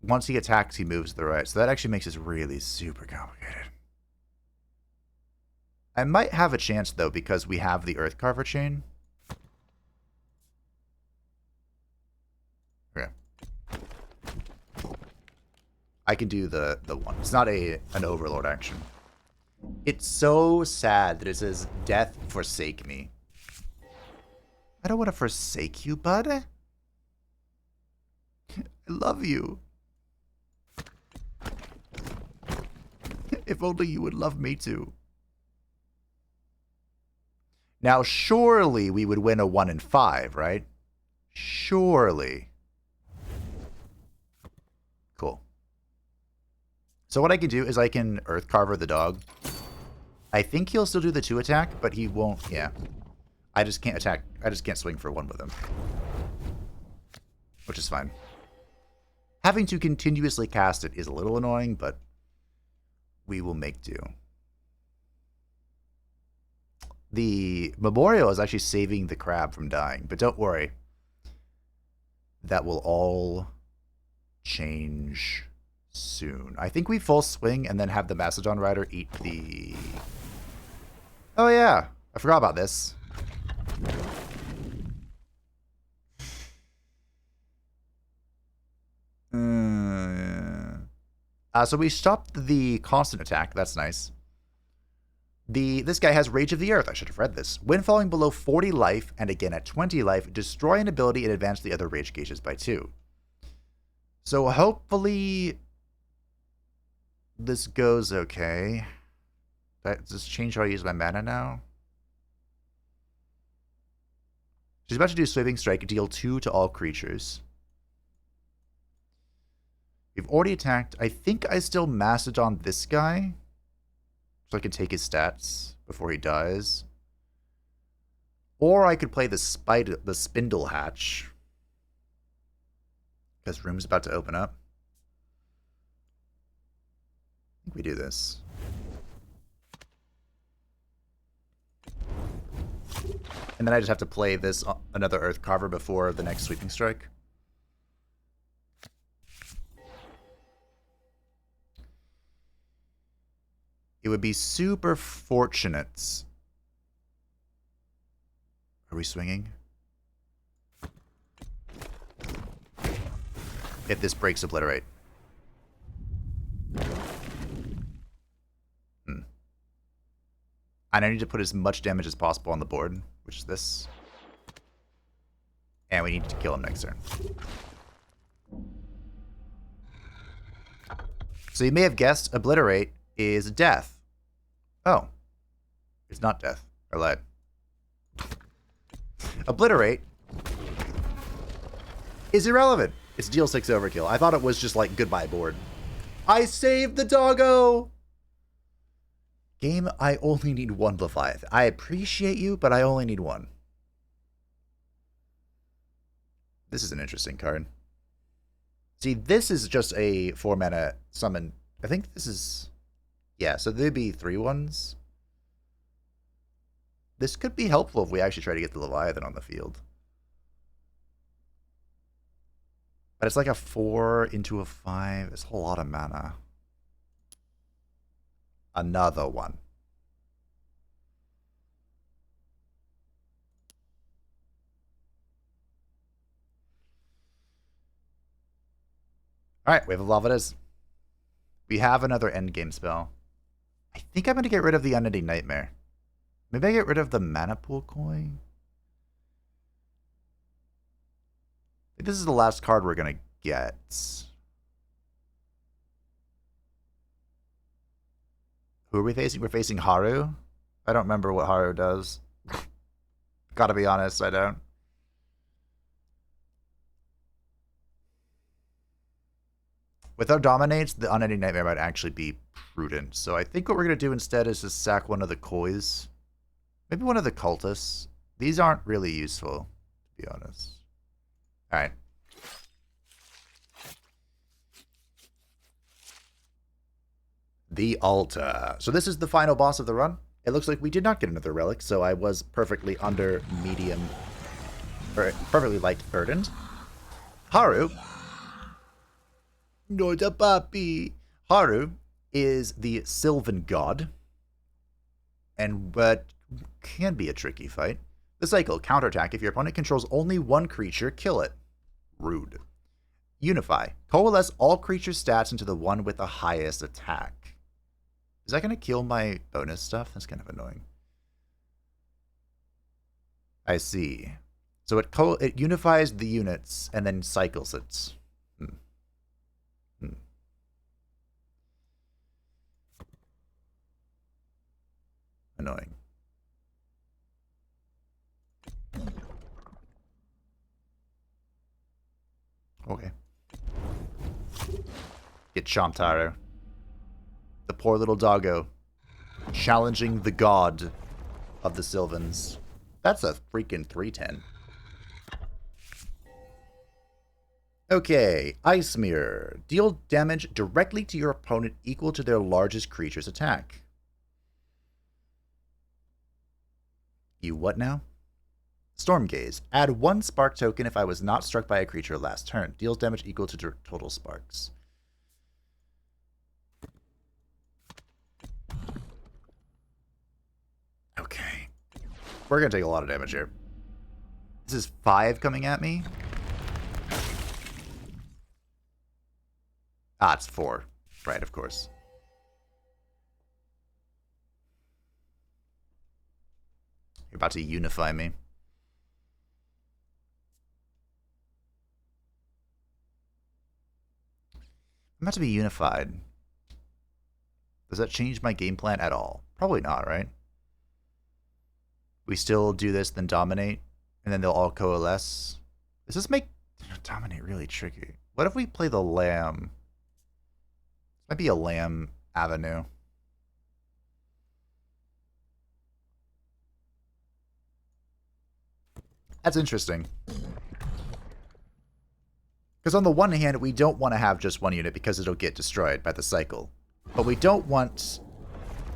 Once he attacks, he moves to the right. So that actually makes this really super complicated. I might have a chance, though, because we have the Earthcarver chain. Okay. I can do the one. It's not an Overlord action. It's so sad that it says, death forsake me. I don't want to forsake you, bud. I love you. If only you would love me too. Now, surely we would win a 1 in 5, right? Surely. Cool. So what I can do is I can Earthcarver the dog. I think he'll still do the 2 attack, but he won't, yeah. I just can't attack. I just can't swing for 1 with him. Which is fine. Having to continuously cast it is a little annoying, but we will make do. The memorial is actually saving the crab from dying, but don't worry. That will all change soon. I think we full swing and then have the Macedon Rider eat the... Oh yeah, I forgot about this. So we stopped the constant attack. That's nice. This guy has Rage of the Earth. I should have read this. When falling below 40 life, and again at 20 life, destroy an ability and advance the other rage gauges by 2. So hopefully this goes okay. Does this change how I use my mana now? She's about to do Sweeping Strike, deal 2 to all creatures. We've already attacked. I think I still Macedon this guy, so I can take his stats before he dies. Or I could play the Spindle Hatch, because room's about to open up. I think we do this. And then I just have to play this another Earthcarver before the next Sweeping Strike. It would be super fortunate. Are we swinging? If this breaks Obliterate. And I need to put as much damage as possible on the board, which is this. And we need to kill him next turn. So you may have guessed Obliterate is death. Oh. It's not death. I lied. Obliterate is irrelevant. It's deal 6 overkill. I thought it was just like goodbye board. I saved the doggo! Game, I only need one Leviathan. I appreciate you, but I only need one. This is an interesting card. See, this is just a 4-mana summon. I think this is... Yeah, so there'd be 3/1s. This could be helpful if we actually try to get the Leviathan on the field. But it's like a 4 into a 5. It's a whole lot of mana. Another one. Alright, Wave of Lava it is. We have another endgame spell. I think I'm going to get rid of the Unending Nightmare. Maybe I get rid of the Mana Pool coin? I think this is the last card we're going to get. Who are we facing? We're facing Haru? I don't remember what Haru does. Gotta be honest, I don't. With our Dominates, the Unending Nightmare might actually be prudent. So I think what we're going to do instead is just sack one of the Kois. Maybe one of the Cultists. These aren't really useful, to be honest. Alright. The Altar. So this is the final boss of the run. It looks like we did not get another relic, so I was perfectly under medium, or perfectly light burdened. Haru. No, the puppy. Haru is the Sylvan God, and but can be a tricky fight. The cycle, counterattack. If your opponent controls only one creature, kill it. Rude. Unify. Coalesce all creatures' stats into the one with the highest attack. Is that going to kill my bonus stuff? That's kind of annoying. I see. So it unifies the units and then cycles it. Annoying. Okay. Get Shamtaro. The poor little doggo. Challenging the god of the Sylvans. That's a freaking 3/10. Okay. Ice Mirror. Deal damage directly to your opponent equal to their largest creature's attack. You what now? Storm Gaze. Add 1 spark token if I was not struck by a creature last turn. Deals damage equal to total sparks. Okay. We're going to take a lot of damage here. This is 5 coming at me. Ah, it's 4. Right, of course. You're about to unify me. I'm about to be unified. Does that change my game plan at all? Probably not, right? We still do this, then dominate, and then they'll all coalesce. Does this make dominate really tricky? What if we play the lamb? This might be a lamb avenue. That's interesting. Because on the one hand, we don't want to have just one unit because it'll get destroyed by the cycle. But we don't want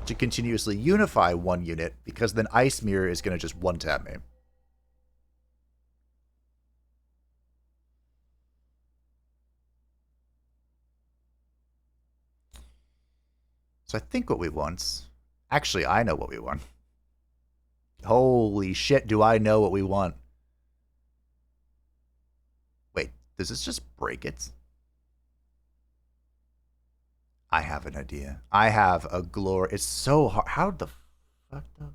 to continuously unify one unit because then Ice Mirror is going to just one-tap me. So I think what we want... Actually, I know what we want. Holy shit, do I know what we want. Wait, does this just break it? I have an idea. I have a glory. It's so hard. How the fuck though?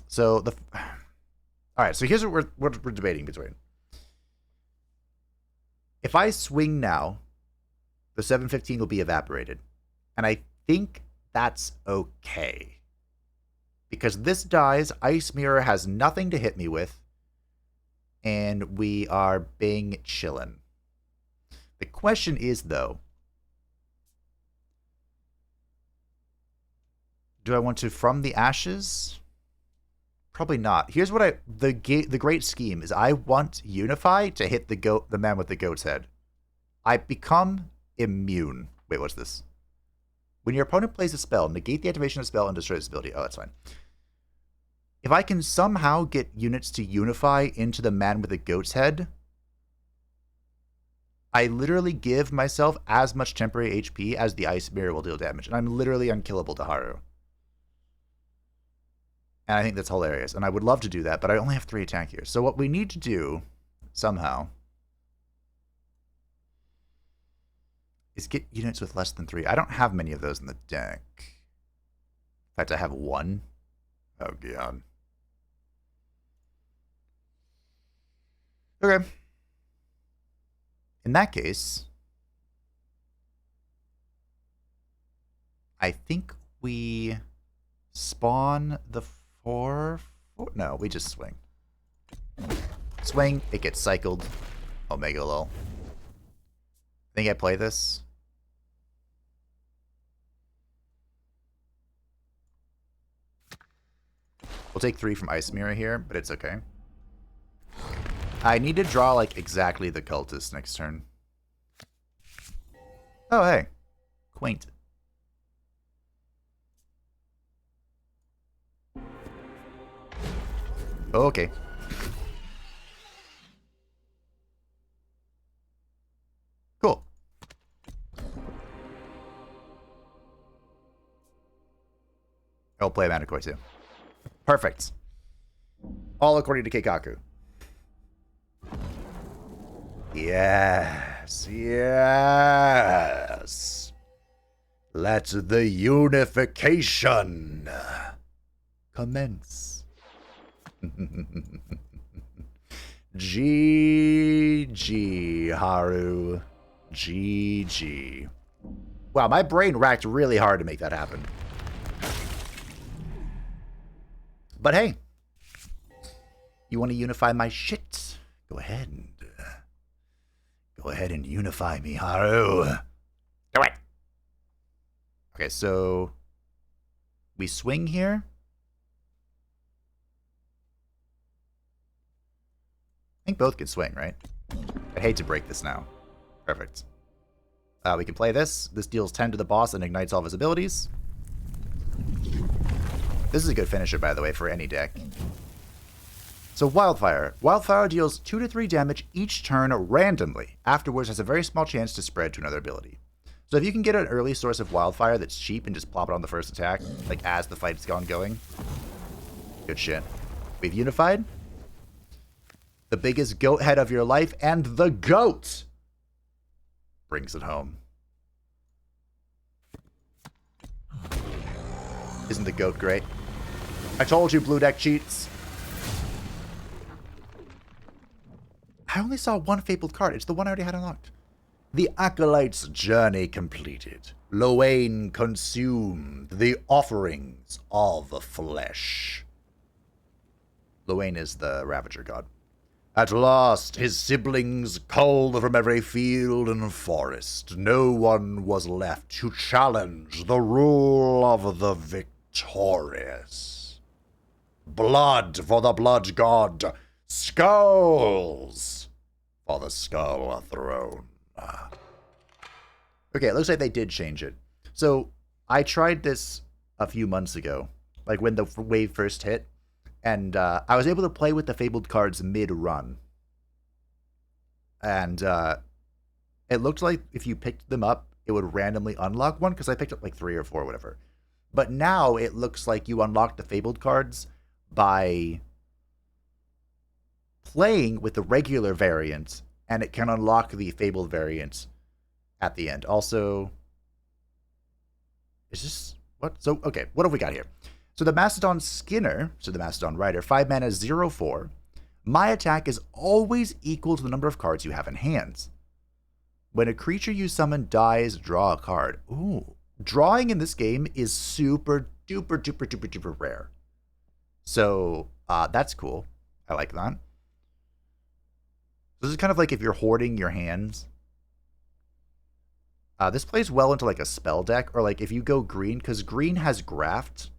So the... All right, so here's what we're debating between. If I swing now, the 715 will be evaporated. And I think that's okay. Because this dies, Ice Mirror has nothing to hit me with, and we are being chillin'. The question is, though, do I want to From the Ashes? Probably not. Here's what the great scheme is. I want Unify to hit the man with the goat's head. I become immune. Wait, what's this? When your opponent plays a spell, negate the activation of the spell and destroy its ability. Oh, that's fine. If I can somehow get units to Unify into the man with the goat's head, I literally give myself as much temporary HP as the Ice Mirror will deal damage. And I'm literally unkillable to Haru. And I think that's hilarious. And I would love to do that, but I only have 3 attack here. So what we need to do, somehow, is get units with less than 3. I don't have many of those in the deck. In fact, I have 1. Oh, God. Okay. In that case, I think we spawn the 4... No, we just swing. Swing, it gets cycled. Omega lol. Think I play this? We'll take 3 from Ice Mirror here, but it's okay. I need to draw, like, exactly the cultist next turn. Oh, hey. Quaint. Oh, okay. Cool. I'll play Manticore too. Perfect. All according to Keikaku. Yes, yes. Let the unification commence. GG, Haru. GG. Wow, my brain racked really hard to make that happen. But hey, you want to unify my shit? Go ahead and unify me, Haru. Do it. Okay, so we swing here. I think both can swing, right? I hate to break this now. Perfect. We can play this. This deals 10 to the boss and ignites all of his abilities. This is a good finisher, by the way, for any deck. So Wildfire. Wildfire deals 2 to 3 damage each turn randomly. Afterwards has a very small chance to spread to another ability. So if you can get an early source of Wildfire that's cheap and just plop it on the first attack, like as the fight's going, good shit. We've unified. The biggest goat head of your life, and the goat brings it home. Isn't the goat great? I told you, blue deck cheats. I only saw one Fabled card. It's the one I already had unlocked. The Acolyte's journey completed. Lowain consumed the offerings of flesh. Lowain is the Ravager god. At last, his siblings called from every field and forest. No one was left to challenge the rule of the victorious. Blood for the blood god. Skulls for the skull throne. Okay, it looks like they did change it. So, I tried this a few months ago, like when the wave first hit. And I was able to play with the Fabled cards mid-run. And it looked like if you picked them up, it would randomly unlock one, because I picked up like 3 or 4 or whatever. But now it looks like you unlock the Fabled cards by playing with the regular variant, and it can unlock the Fabled variant at the end. Also, is this... What? So, okay, what have we got here? So the Mastodon Skinner, so the Mastodon Rider, 5 mana, 0/4. My attack is always equal to the number of cards you have in hand. When a creature you summon dies, draw a card. Ooh. Drawing in this game is super duper duper duper duper rare. So that's cool. I like that. This is kind of like if you're hoarding your hands. This plays well into like a spell deck, or like if you go green, because green has Graft.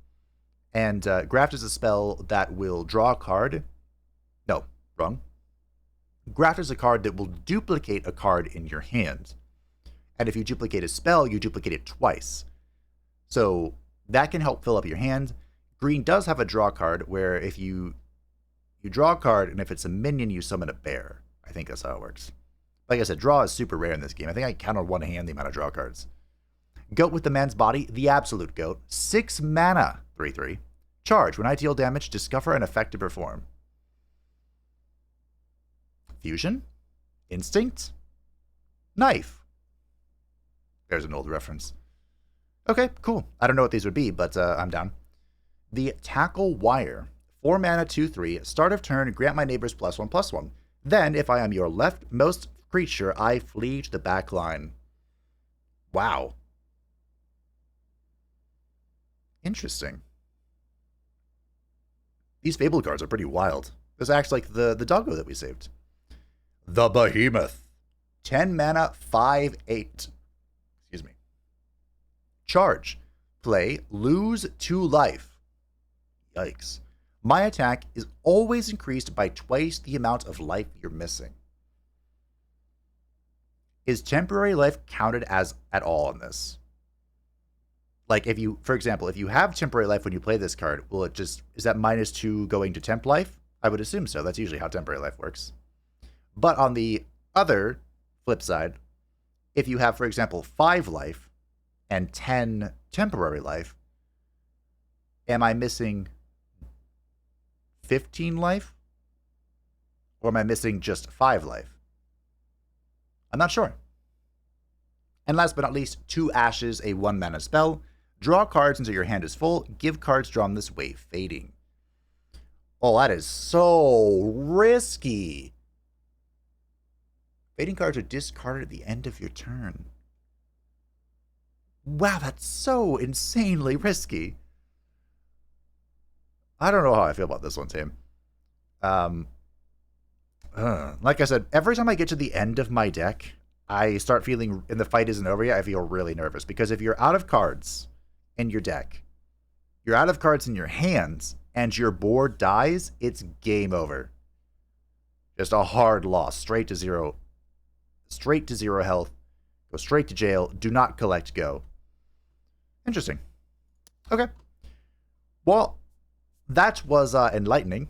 And Graft is a spell that will draw a card. No, wrong. Graft is a card that will duplicate a card in your hand. And if you duplicate a spell, you duplicate it twice. So that can help fill up your hand. Green does have a draw card where if you draw a card, and if it's a minion, you summon a bear. I think that's how it works. Like I said, draw is super rare in this game. I think I count on one hand the amount of draw cards. Goat with the Man's Body, the absolute goat. 6 mana, 3/3. Charge. When I deal damage, discover an effect to perform. Fusion? Instinct? Knife. There's an old reference. Okay, cool. I don't know what these would be, but I'm down. The Tackle Wire. 4 mana, 2/3. Start of turn, grant my neighbors +1/+1. Then, if I am your leftmost creature, I flee to the back line. Wow. Interesting. These Fabled cards are pretty wild. This acts like the doggo that we saved. The Behemoth. 10 mana, 5/8. Excuse me. Charge. Play, lose 2 life. Yikes. My attack is always increased by twice the amount of life you're missing. Is temporary life counted as at all in this? Like if you, for example, if you have temporary life when you play this card, will it just, is that -2 going to temp life? I would assume so. That's usually how temporary life works. But on the other flip side, if you have, for example, 5 life and 10 temporary life, am I missing 15 life? Or am I missing just 5 life? I'm not sure. And last but not least, 2 Ashes, a 1 mana spell. Draw cards until your hand is full. Give cards drawn this way fading. Oh, that is so risky. Fading cards are discarded at the end of your turn. Wow, that's so insanely risky. I don't know how I feel about this one, Tim. Like I said, every time I get to the end of my deck, I start feeling, and the fight isn't over yet, I feel really nervous. Because if you're out of cards in your deck, you're out of cards in your hands, and your board dies, it's game over. Just a hard loss, straight to 0 health, go straight to jail, do not collect, go. Interesting. Okay. Well, that was enlightening.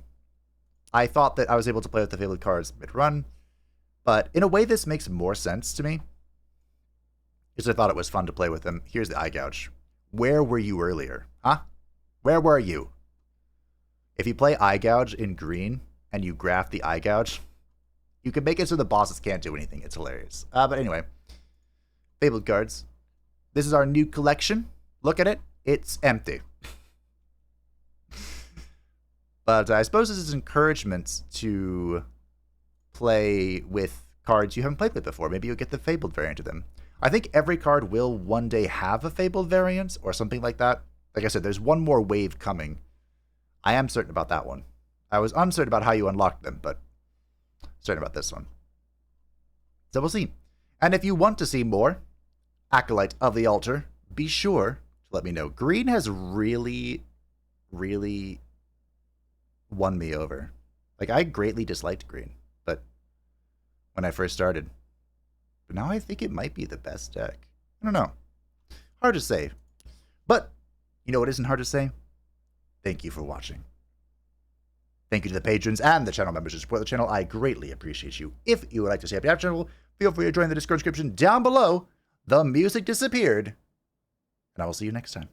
I thought that I was able to play with the Fabled cards mid-run, but in a way this makes more sense to me, because I thought it was fun to play with them. Here's the Eye Gouge. Where were you earlier? Huh? Where were you? If you play Eye Gouge in green, and you graph the Eye Gouge, you can make it so the bosses can't do anything. It's hilarious. But anyway, Fabled cards. This is our new collection. Look at it. It's empty. But I suppose this is encouragement to play with cards you haven't played with before. Maybe you'll get the Fabled variant of them. I think every card will one day have a Fabled variant or something like that. Like I said, there's one more wave coming. I am certain about that one. I was uncertain about how you unlocked them, but certain about this one. So we'll see. And if you want to see more Acolyte of the Altar, be sure to let me know. Green has really, really won me over. Like, I greatly disliked green, but when I first started. But now I think it might be the best deck. I don't know. Hard to say. But, you know what isn't hard to say? Thank you for watching. Thank you to the patrons and the channel members who support the channel. I greatly appreciate you. If you would like to see Happy After Channel, feel free to join the Discord description down below. The music disappeared. And I will see you next time.